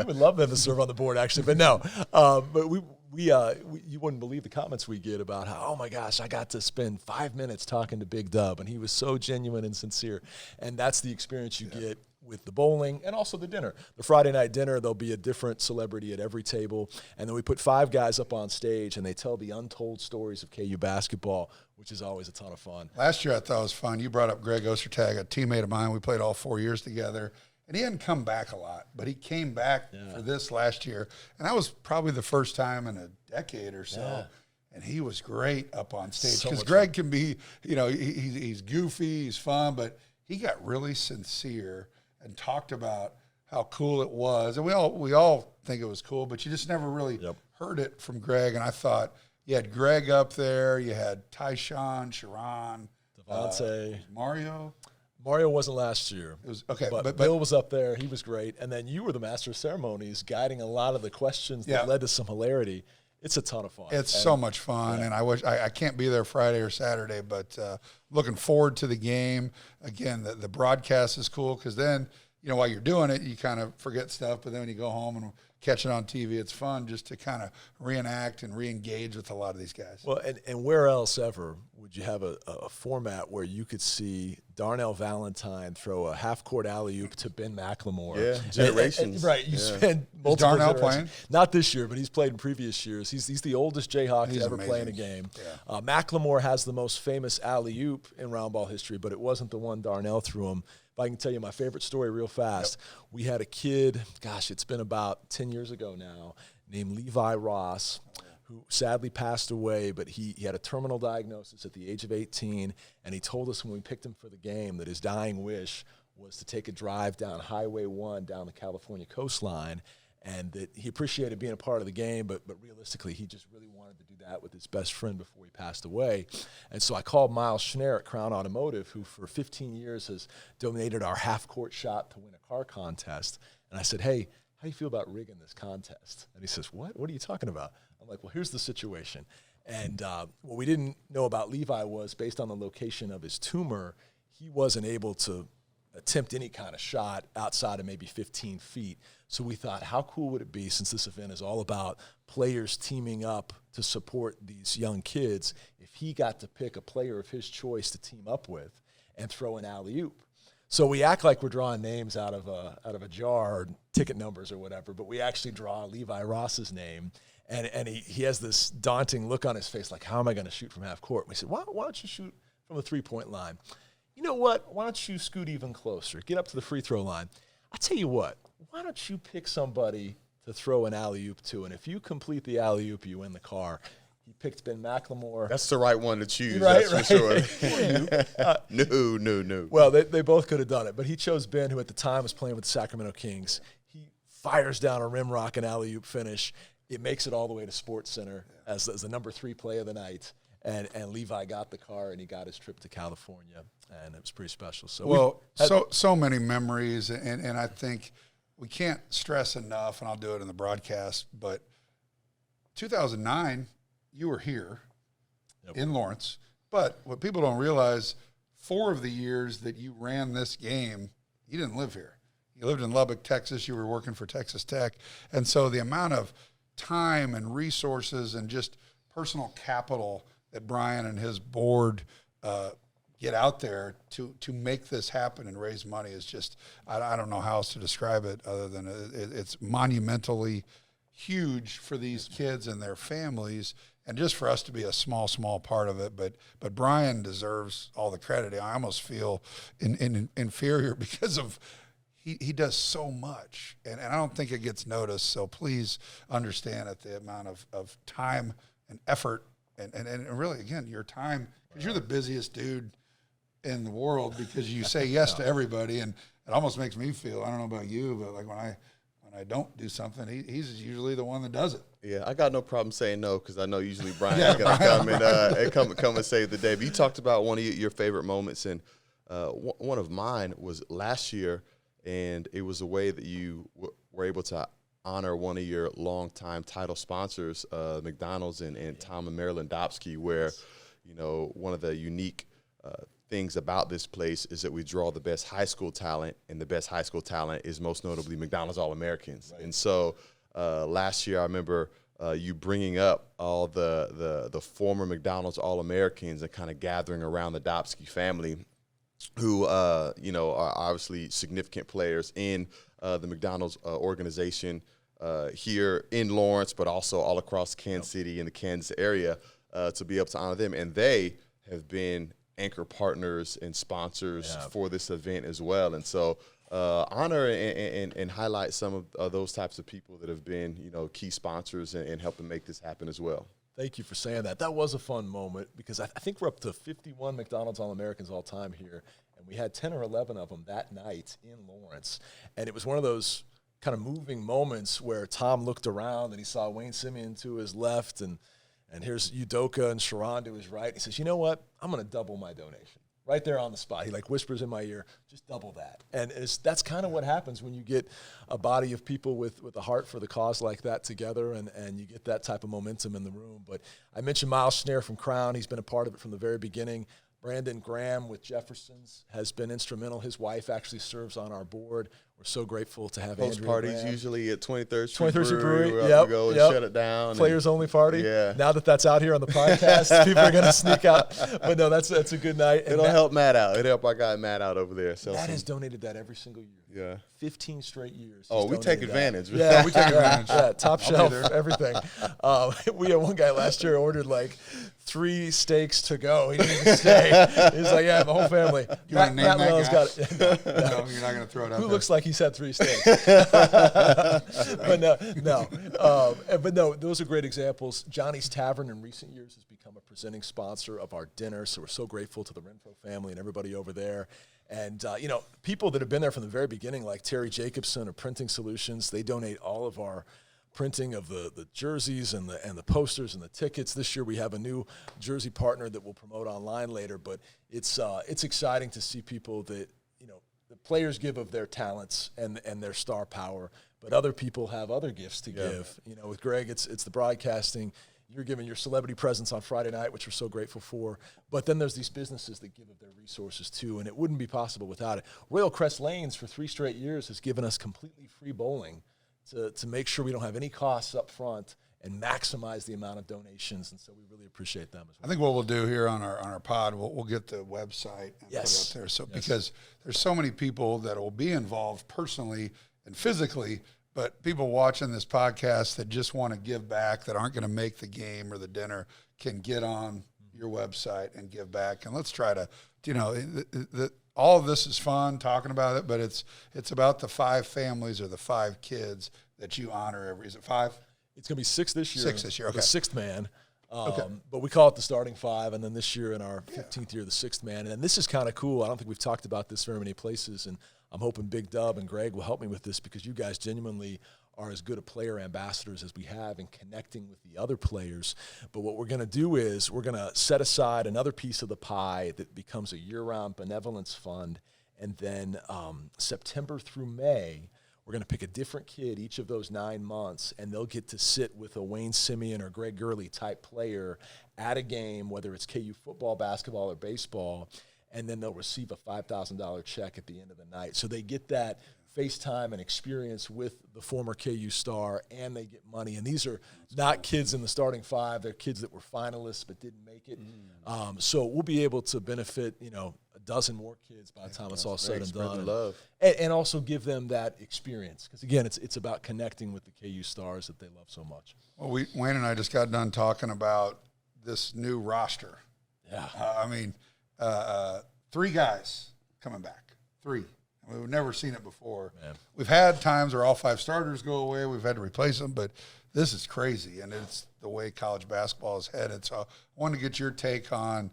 would love them to serve on the board, actually, but no. But we you wouldn't believe the comments we get about how, oh my gosh, I got to spend 5 minutes talking to Big Dub, and he was so genuine and sincere. And that's the experience you get with the bowling and also the dinner. The Friday night dinner, there'll be a different celebrity at every table, and then we put 5 guys up on stage, and they tell the untold stories of KU basketball, which is always a ton of fun. Last year I thought it was fun. You brought up Greg Ostertag, a teammate of mine. We played all 4 years together. And he hadn't come back a lot, but he came back for this last year. And that was probably the first time in a decade or so. Yeah. And he was great up on stage. Because Greg can be, he's goofy, he's fun, but he got really sincere and talked about how cool it was. And we all think it was cool, but you just never really heard it from Greg. And I thought you had Greg up there, you had Tyshawn, Sharon, Devontae, Mario wasn't last year. It was okay, but Bill was up there. He was great. And then you were the master of ceremonies, guiding a lot of the questions that led to some hilarity. It's a ton of fun. It's so much fun, and I can't be there Friday or Saturday, but looking forward to the game. Again, the broadcast is cool because then, while you're doing it, you kind of forget stuff, but then when you go home and catch it on TV, it's fun just to kind of reenact and re-engage with a lot of these guys. Well, and where else ever would you have a format where you could see Darnell Valentine throw a half-court alley-oop to Ben McLemore? Yeah, generations. Right, you spend multiple Darnell generations. playing? Not this year, but he's played in previous years. He's the oldest Jayhawk to ever play in a game. Yeah. McLemore has the most famous alley-oop in roundball history, but it wasn't the one Darnell threw him. If I can tell you my favorite story real fast, we had a kid, it's been about 10 years ago now, named Levi Ross, who sadly passed away, but he had a terminal diagnosis at the age of 18, and he told us when we picked him for the game that his dying wish was to take a drive down Highway 1 down the California coastline, and that he appreciated being a part of the game, but realistically, he just really wanted to do that with his best friend before he passed away. And so I called Miles Schneer at Crown Automotive, who for 15 years has donated our half-court shot to win a car contest. And I said, hey, how do you feel about rigging this contest? And he says, what? What are you talking about? I'm like, well, here's the situation. And what we didn't know about Levi was, based on the location of his tumor, he wasn't able to attempt any kind of shot outside of maybe 15 feet. So we thought, how cool would it be, since this event is all about players teaming up to support these young kids, if he got to pick a player of his choice to team up with and throw an alley-oop. So we act like we're drawing names out of a jar, or ticket numbers or whatever, but we actually draw Levi Ross's name. And he has this daunting look on his face, like, how am I going to shoot from half court? And we said, why don't you shoot from the three-point line? You know what? Why don't you scoot even closer? Get up to the free throw line. I'll tell you what. Why don't you pick somebody to throw an alley-oop to? And if you complete the alley-oop, you win the car. He picked Ben McLemore. That's the right one to choose, right, that's for sure. No. Well, they both could have done it, but he chose Ben, who at the time was playing with the Sacramento Kings. He fires down a rim rock and alley-oop finish. It makes it all the way to SportsCenter as the number 3 play of the night. And Levi got the car, and he got his trip to California, and it was pretty special. So so many memories, and I think we can't stress enough, and I'll do it in the broadcast, but 2009, you were here in Lawrence, but what people don't realize, 4 of the years that you ran this game, you didn't live here. You lived in Lubbock, Texas. You were working for Texas Tech, and so the amount of time and resources and just personal capital that Brian and his board get out there to make this happen and raise money is just, I don't know how else to describe it other than it's monumentally huge for these kids and their families, and just for us to be a small part of it. But Brian deserves all the credit. I almost feel inferior because of he does so much, and I don't think it gets noticed. So please understand at the amount of time and effort and really, again, your time, because you're the busiest dude in the world because you say yes to everybody, and it almost makes me feel, I don't know about you, but like when I don't do something, he's usually the one that does it. Yeah, I got no problem saying no because I know usually Brian's going to come and come and save the day. But you talked about one of your favorite moments, and one of mine was last year, and it was a way that you were able to honor one of your longtime title sponsors, McDonald's and Tom and Marilyn Dobsky, where, you know, one of the unique things about this place is that we draw the best high school talent, and the best high school talent is most notably McDonald's All-Americans. Right. And so last year I remember you bringing up all the former McDonald's All-Americans and kind of gathering around the Dobsky family, who, you know, are obviously significant players in the McDonald's organization here in Lawrence, but also all across Kansas City and the Kansas area, to be able to honor them. And they have been anchor partners and sponsors for this event as well. And so honor and highlight some of those types of people that have been, you know, key sponsors and helping make this happen as well. Thank you for saying that. That was a fun moment because I think we're up to 51 McDonald's All-Americans all time here, and we had 10 or 11 of them that night in Lawrence. And it was one of those kind of moving moments where Tom looked around and he saw Wayne Simeon to his left, and here's Udoka and Sharon to his right. He says, you know what? I'm going to double my donation. Right there on the spot. He like whispers in my ear, just double that. And that's kind of what happens when you get a body of people with a heart for the cause like that together, and you get that type of momentum in the room. But I mentioned Miles Schnare from Crown. He's been a part of it from the very beginning. Brandon Graham with Jefferson's has been instrumental. His wife actually serves on our board. We're so grateful to have Post Andrea parties Graham. Usually at 23rd Street Brewery. We're up to go and shut it down. Players only party. Yeah. Now that's out here on the podcast, people are going to sneak out. But no, that's a good night. It'll help Matt out. It'll help our guy Matt out over there. Matt has donated that every single year. Yeah. 15 straight years. Oh, we take advantage. Yeah, we take advantage. Yeah, top shelf, everything. We had one guy last year ordered like 3 steaks to go. He didn't even stay. He's like, yeah, the whole family. You want to name that guy? Got it. No, you're not going to throw it out Who there. looks like he's had 3 steaks? But no, those are great examples. Johnny's Tavern in recent years has become a presenting sponsor of our dinner, so we're so grateful to the Renfro family and everybody over there. And, you know, people that have been there from the very beginning, like Terry Jacobson of Printing Solutions, they donate all of our printing of the jerseys and the posters and the tickets. This year we have a new jersey partner that we'll promote online later, but it's exciting to see people that, you know, the players give of their talents and their star power, but other people have other gifts to give. You know, with Greg, it's the broadcasting. You're giving your celebrity presence on Friday night, which we're so grateful for. But then there's these businesses that give of their resources too, and it wouldn't be possible without it. Royal Crest Lanes for 3 straight years has given us completely free bowling to make sure we don't have any costs up front and maximize the amount of donations, and so we really appreciate them as well. I think what we'll do here on our pod, we'll get the website and put it up there. So because there's so many people that will be involved personally and physically, but people watching this podcast that just want to give back, that aren't going to make the game or the dinner, can get on your website and give back. And let's try to, you know, all of this is fun talking about it, but it's about the 5 families or the 5 kids that you honor is it 5? It's going to be 6 this year. 6 this year, okay. The 6th man. But we call it the starting 5, and then this year in our 15th year, the 6th man. And this is kind of cool. I don't think we've talked about this very many places, and I'm hoping Big Dub and Greg will help me with this because you guys genuinely are as good a player ambassadors as we have in connecting with the other players. But what we're going to do is we're going to set aside another piece of the pie that becomes a year-round benevolence fund. And then September through May, we're going to pick a different kid each of those 9 months, and they'll get to sit with a Wayne Simeon or Greg Gurley type player at a game, whether it's KU football, basketball, or baseball, and then they'll receive a $5,000 check at the end of the night. So they get that FaceTime and experience with the former KU star, and they get money. And these are not kids in the starting five. They're kids that were finalists but didn't make it. So we'll be able to benefit, a dozen more kids by the time it's all said and done. And also give them that experience. Because, again, it's about connecting with the KU stars that they love so much. Well, Wayne and I just got done talking about this new roster. Yeah. 3 guys coming back. 3. We've never seen it before. Man. We've had times where all 5 starters go away. We've had to replace them, but this is crazy, and it's the way college basketball is headed. So I wanted to get your take on,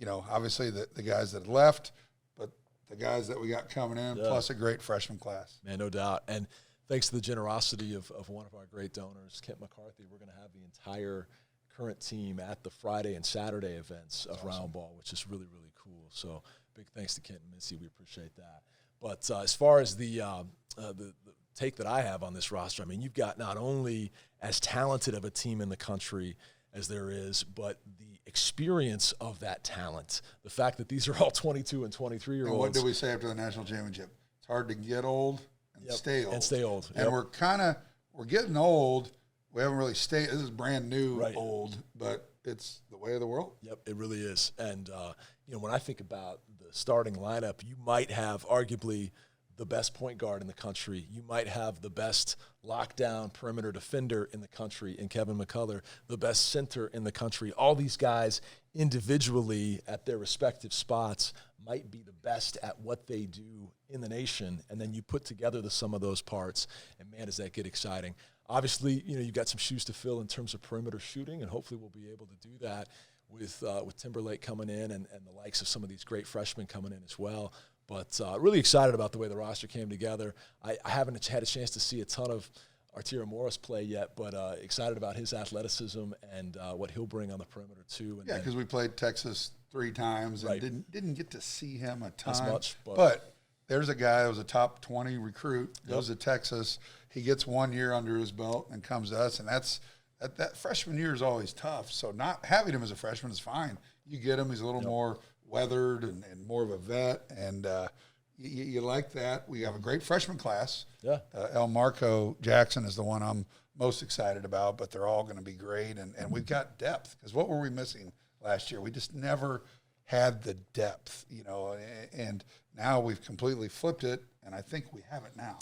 obviously the guys that left, but the guys that we got coming in, plus a great freshman class. Man, no doubt. And thanks to the generosity of one of our great donors, Kent McCarthy, we're going to have the entire current team at the Friday and Saturday events of Roundball, which is really, really cool. So big thanks to Kent and Missy. We appreciate that. But as far as the take that I have on this roster, I mean, you've got not only as talented of a team in the country as there is, but the experience of that talent. The fact that these are all 22 and 23-year-olds. And what did we say after the national championship? It's hard to get old and stay old. And stay old. And we're getting old. We haven't really stayed. This is brand new old, but it's the way of the world. Yep, it really is. And, when I think about the starting lineup, you might have arguably the best point guard in the country. You might have the best lockdown perimeter defender in the country in Kevin McCullough, the best center in the country. All these guys individually at their respective spots might be the best at what they do in the nation. And then you put together the sum of those parts, and man, does that get exciting. Obviously, you've got some shoes to fill in terms of perimeter shooting, and hopefully we'll be able to do that with Timberlake coming in and the likes of some of these great freshmen coming in as well. But really excited about the way the roster came together. I haven't had a chance to see a ton of Arturo Morris play yet, but excited about his athleticism and what he'll bring on the perimeter too. And because we played Texas 3 times and didn't get to see him a ton. As much, but there's a guy that was a top 20 recruit, goes to Texas. He gets 1 year under his belt and comes to us, and that freshman year is always tough. So not having him as a freshman is fine. You get him, he's a little more weathered and more of a vet, and you like that. We have a great freshman class. Yeah. El Marco Jackson is the one I'm most excited about, but they're all going to be great, and we've got depth. Because what were we missing last year? We just never had the depth, and now we've completely flipped it, and I think we have it now.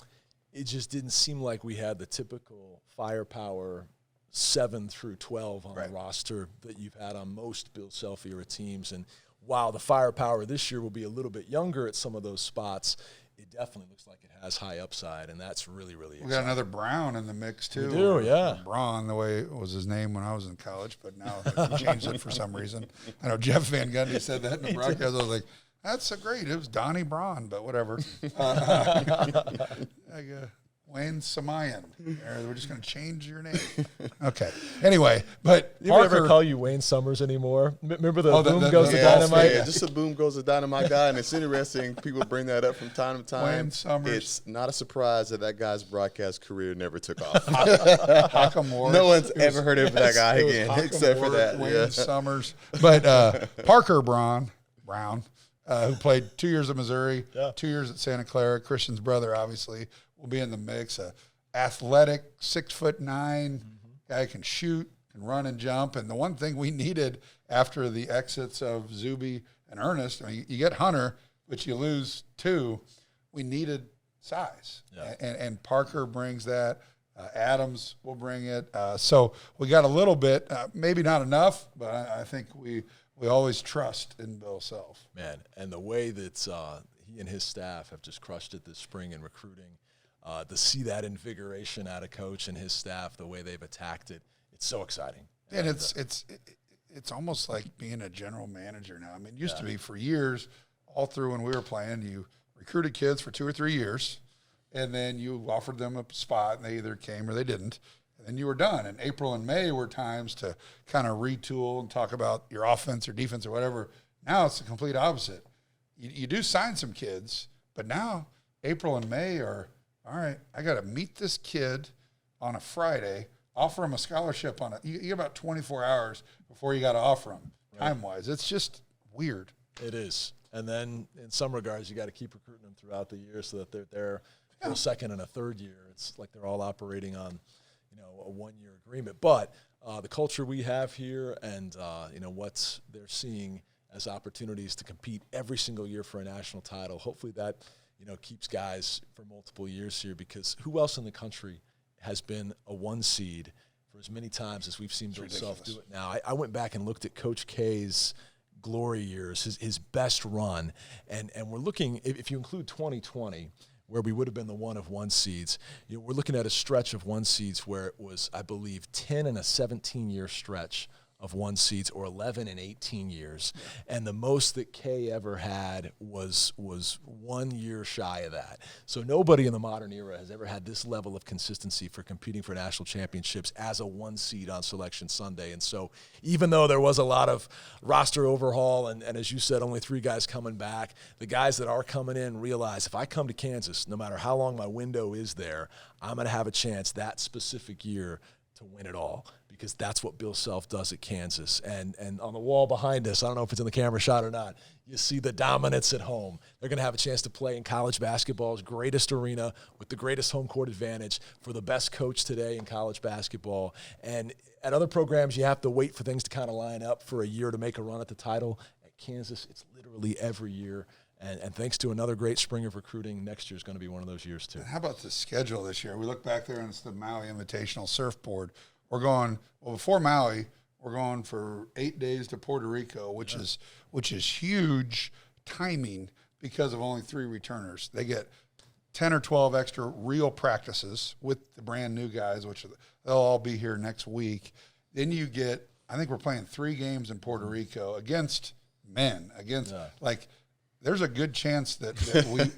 It just didn't seem like we had the typical firepower 7 through 12 on the roster that you've had on most Bill Self-era teams. And while the firepower this year will be a little bit younger at some of those spots, it definitely looks like it has high upside, and that's really, really exciting. We got another Brown in the mix, too. We do, yeah. Braun, the way it was his name when I was in college, but now he changed it for some reason. I know Jeff Van Gundy said that in the broadcast. I was like, that's so great. It was Donnie Braun, but whatever. Wayne Samayan. We're just going to change your name. Okay. Anyway, but you ever call you Wayne Summers anymore? Remember the boom goes to dynamite? Yeah, just a boom goes to dynamite guy, and it's interesting. People bring that up from time to time. Wayne Summers. It's not a surprise that guy's broadcast career never took off. No one's ever heard of that guy again, except for that. Wayne Summers. But Parker Brown, who played 2 years at Missouri, 2 years at Santa Clara, Christian's brother, obviously, will be in the mix. Athletic, 6'9", guy can shoot, can run and jump. And the one thing we needed after the exits of Zuby and Ernest, I mean, you get Hunter, but you lose 2. We needed size, and Parker brings that. Adams will bring it. So we got a little bit, maybe not enough, but I think we always trust in Bill Self. Man, and the way that he and his staff have just crushed it this spring in recruiting, to see that invigoration out of Coach and his staff, the way they've attacked it, it's so exciting. And it's almost like being a general manager now. I mean, it used to be for years, all through when we were playing, you recruited kids for 2 or 3 years, and then you offered them a spot, and they either came or they didn't, and then you were done. And April and May were times to kind of retool and talk about your offense or defense or whatever. Now it's the complete opposite. You do sign some kids, but now April and May are, all right, I got to meet this kid on a Friday, offer him a scholarship on you get about 24 hours before you got to offer him, time-wise. It's just weird. It is. And then in some regards, you got to keep recruiting them throughout the year so that they're there for a second and a third year. It's like they're all operating on, a one-year agreement. But the culture we have here and, what they're seeing as opportunities to compete every single year for a national title, hopefully that, keeps guys for multiple years here, because who else in the country has been a 1 seed for as many times as we've seen Bill Self do it now? I went back and looked at Coach K's glory years, his best run, and we're looking, if you include 2020, where we would have been the one of 1 seeds, we're looking at a stretch of 1 seeds where it was, I believe, 10 and a 17-year stretch of 1 seeds, or 11 and 18 years. And the most that K ever had was 1 year shy of that. So nobody in the modern era has ever had this level of consistency for competing for national championships as a 1 seed on Selection Sunday. And so even though there was a lot of roster overhaul and as you said, only 3 guys coming back, the guys that are coming in realize if I come to Kansas, no matter how long my window is there, I'm going to have a chance that specific year to win it all, because that's what Bill Self does at Kansas. And on the wall behind us, I don't know if it's in the camera shot or not, you see the dominance at home. They're going to have a chance to play in college basketball's greatest arena with the greatest home court advantage for the best coach today in college basketball. And at other programs, you have to wait for things to kind of line up for a year to make a run at the title. At Kansas, it's literally every year. And thanks to another great spring of recruiting, next year is going to be one of those years too. And how about the schedule this year? We look back there and it's the Maui Invitational Surfboard. We're going, before Maui, we're going for 8 days to Puerto Rico, which is huge timing because of only 3 returners. They get 10 or 12 extra real practices with the brand new guys, which they'll all be here next week. Then you get, I think we're playing 3 games in Puerto Rico against men, there's a good chance that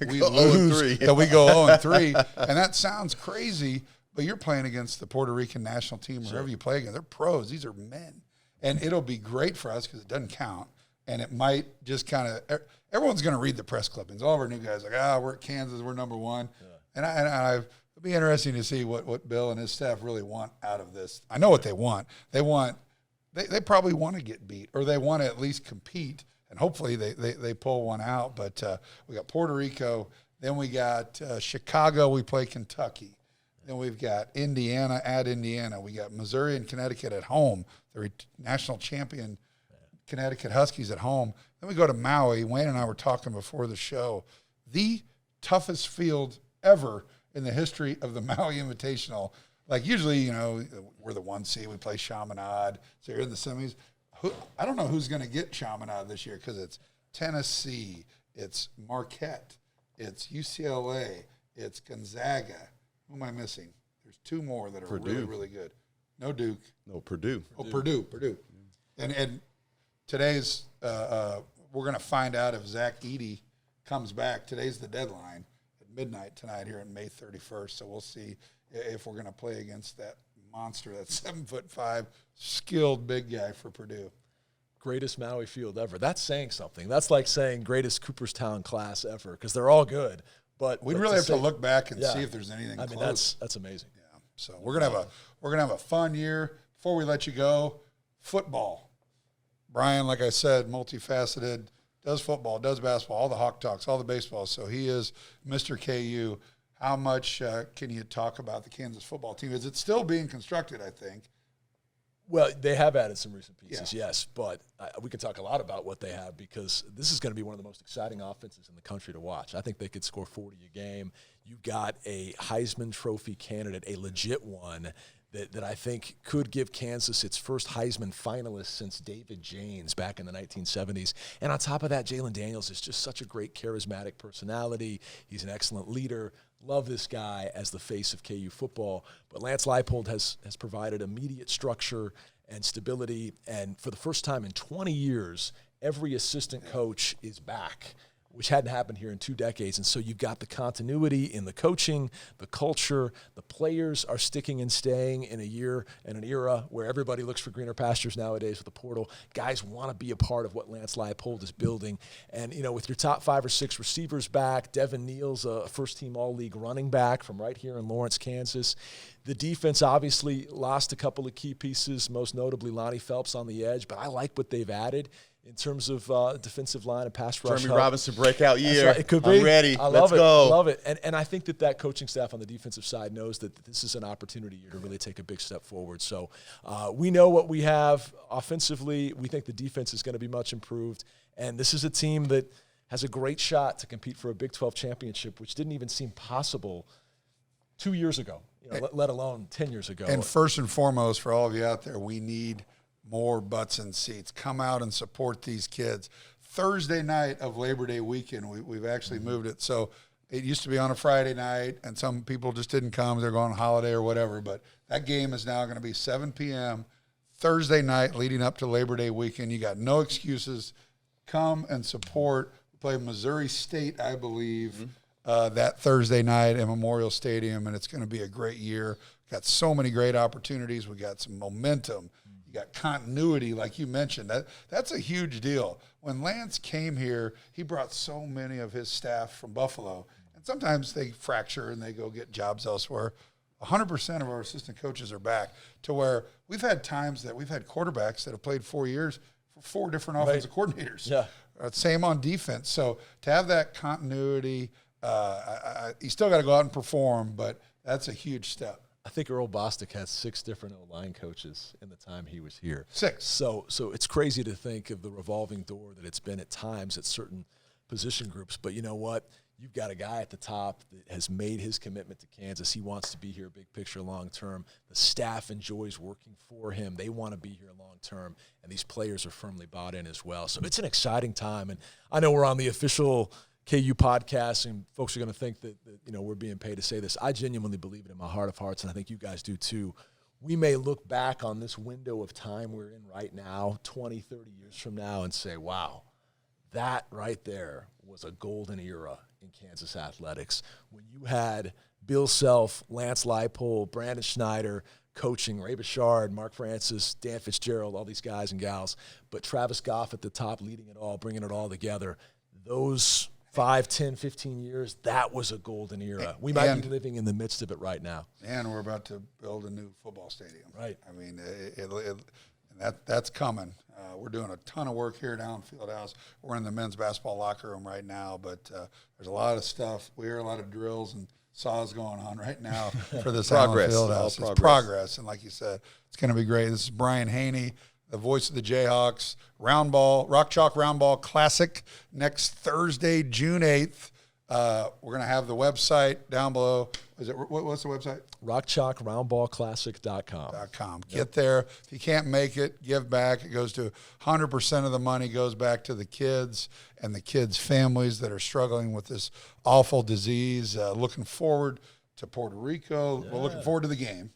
we lose, that we go 0-3. And that sounds crazy, but you're playing against the Puerto Rican national team, wherever you play against. They're pros. These are men. And it'll be great for us because it doesn't count. And it might just kind of – everyone's going to read the press clippings. All of our new guys are like, we're at Kansas, we're number 1. Yeah. And it'll be interesting to see what Bill and his staff really want out of this. I know what they want. They probably want to get beat, or they want to at least compete. And hopefully they pull one out. But we got Puerto Rico. Then we got Chicago. We play Kentucky. Then we've got Indiana at Indiana. We got Missouri and Connecticut at home. The national champion Connecticut Huskies at home. Then we go to Maui. Wayne and I were talking before the show. The toughest field ever in the history of the Maui Invitational. Like usually, we're the 1 seed. We play Chaminade. So you're in the semis. I don't know who's going to get Chaminade this year because it's Tennessee, it's Marquette, it's UCLA, it's Gonzaga. Who am I missing? There's 2 more that are really, really good. No Duke. No, Purdue. Oh, Purdue. And today's we're going to find out if Zach Edey comes back. Today's the deadline at midnight tonight here on May 31st. So we'll see if we're going to play against that monster, that 7'5", skilled big guy for Purdue. Greatest Maui field ever. That's saying something. That's like saying greatest Cooperstown class ever, because they're all good. But we really have to look back and see if there's anything close. I mean, that's amazing. Yeah. So we're gonna have a fun year. Before we let you go, football. Brian, like I said, multifaceted. Does football, does basketball, all the Hawk Talks, all the baseball. So he is Mr. KU. How much can you talk about the Kansas football team? Is it still being constructed, I think? Well, they have added some recent pieces, yes. But we can talk a lot about what they have, because this is going to be one of the most exciting offenses in the country to watch. I think they could score 40 a game. You've got a Heisman Trophy candidate, a legit one, that I think could give Kansas its first Heisman finalist since David Janes back in the 1970s. And on top of that, Jalen Daniels is just such a great charismatic personality. He's an excellent leader. Love this guy as the face of KU football. But Lance Leipold has provided immediate structure and stability. And for the first time in 20 years, every assistant coach is back, which hadn't happened here in 2 decades. And so you've got the continuity in the coaching, the culture, the players are sticking and staying in a year and an era where everybody looks for greener pastures nowadays with the portal. Guys want to be a part of what Lance Leipold is building. And, with your top 5 or 6 receivers back, Devin Neal's a first-team All-League running back from right here in Lawrence, Kansas. The defense obviously lost a couple of key pieces, most notably Lonnie Phelps on the edge, but I like what they've added in terms of defensive line and pass rush. Jeremy Robinson breakout year. Right. It could be. I'm ready. I love Let's it. go. I love it. And I think that coaching staff on the defensive side knows that this is an opportunity here to really take a big step forward. So we know what we have offensively. We think the defense is going to be much improved. And this is a team that has a great shot to compete for a Big 12 championship, which didn't even seem possible 2 years ago, let alone 10 years ago. And first and foremost, for all of you out there, we need more butts in seats. Come out and support these kids. Thursday night of Labor Day weekend, we've actually moved it. So it used to be on a Friday night, and some people just didn't come. They're going on holiday or whatever. But that game is now going to be 7 p.m. Thursday night leading up to Labor Day weekend. You got no excuses. Come and support. We play Missouri State, I believe, that Thursday night at Memorial Stadium, and it's going to be a great year. Got so many great opportunities. We got some momentum. You got continuity, like you mentioned. That's a huge deal. When Lance came here, he brought so many of his staff from Buffalo, and sometimes they fracture and they go get jobs elsewhere. 100% of our assistant coaches are back, to where we've had times that we've had quarterbacks that have played 4 years for 4 different offensive coordinators. Yeah. Same on defense. So to have that continuity, you still got to go out and perform, but that's a huge step. I think Earl Bostic has 6 different O-line coaches in the time he was here. 6. So it's crazy to think of the revolving door that it's been at times at certain position groups. But you know what? You've got a guy at the top that has made his commitment to Kansas. He wants to be here big picture long term. The staff enjoys working for him. They want to be here long term, and these players are firmly bought in as well. So it's an exciting time. And I know we're on the official KU podcast, and folks are going to think that we're being paid to say this. I genuinely believe it in my heart of hearts, and I think you guys do too. We may look back on this window of time we're in right now, 20, 30 years from now, and say, wow, that right there was a golden era in Kansas athletics, when you had Bill Self, Lance Leipold, Brandon Schneider coaching, Ray Bouchard, Mark Francis, Dan Fitzgerald, all these guys and gals, but Travis Goff at the top leading it all, bringing it all together. Those 5, 10, 15 years, that was a golden era. We might be living in the midst of it right now. And we're about to build a new football stadium. Right. I mean, that's coming. We're doing a ton of work here down Fieldhouse. We're in the men's basketball locker room right now, but there's a lot of stuff. We hear a lot of drills and saws going on right now for this Progress. Fieldhouse. It's progress, and like you said, it's going to be great. This is Brian Hanni, the voice of the Jayhawks. Rock Chalk Roundball Classic next Thursday, June 8th. We're going to have the website down below. What's the website? RockChalkRoundballClassic.com. Get there. If you can't make it, give back. It goes to 100% of the money goes back to the kids and the kids' families that are struggling with this awful disease. Looking forward to Puerto Rico. Yeah. We're looking forward to the game.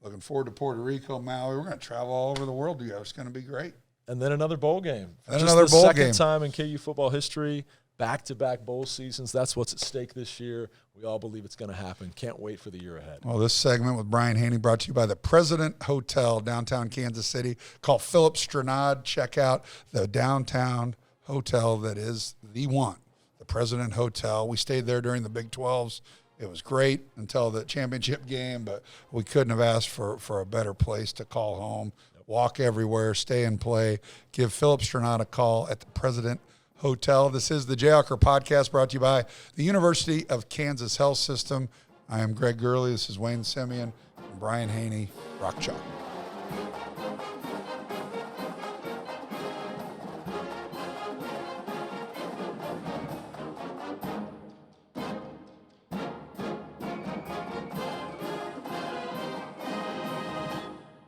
Looking forward to Puerto Rico, Maui. We're going to travel all over the world together. It's going to be great. And then another bowl game. And another bowl game. Second time in KU football history. Back-to-back bowl seasons. That's what's at stake this year. We all believe it's going to happen. Can't wait for the year ahead. Well, this segment with Brian Hanni brought to you by the President Hotel, downtown Kansas City. Call Philip Stranad. Check out the downtown hotel that is the one, the President Hotel. We stayed there during the Big 12s. It was great until the championship game, but we couldn't have asked for a better place to call home. Walk everywhere, stay and play. Give Philip Stranad a call at the President Hotel. This is the Jayhawker Podcast, brought to you by the University of Kansas Health System. I am Greg Gurley. This is Wayne Simeon and Brian Hanni. Rock Chalk.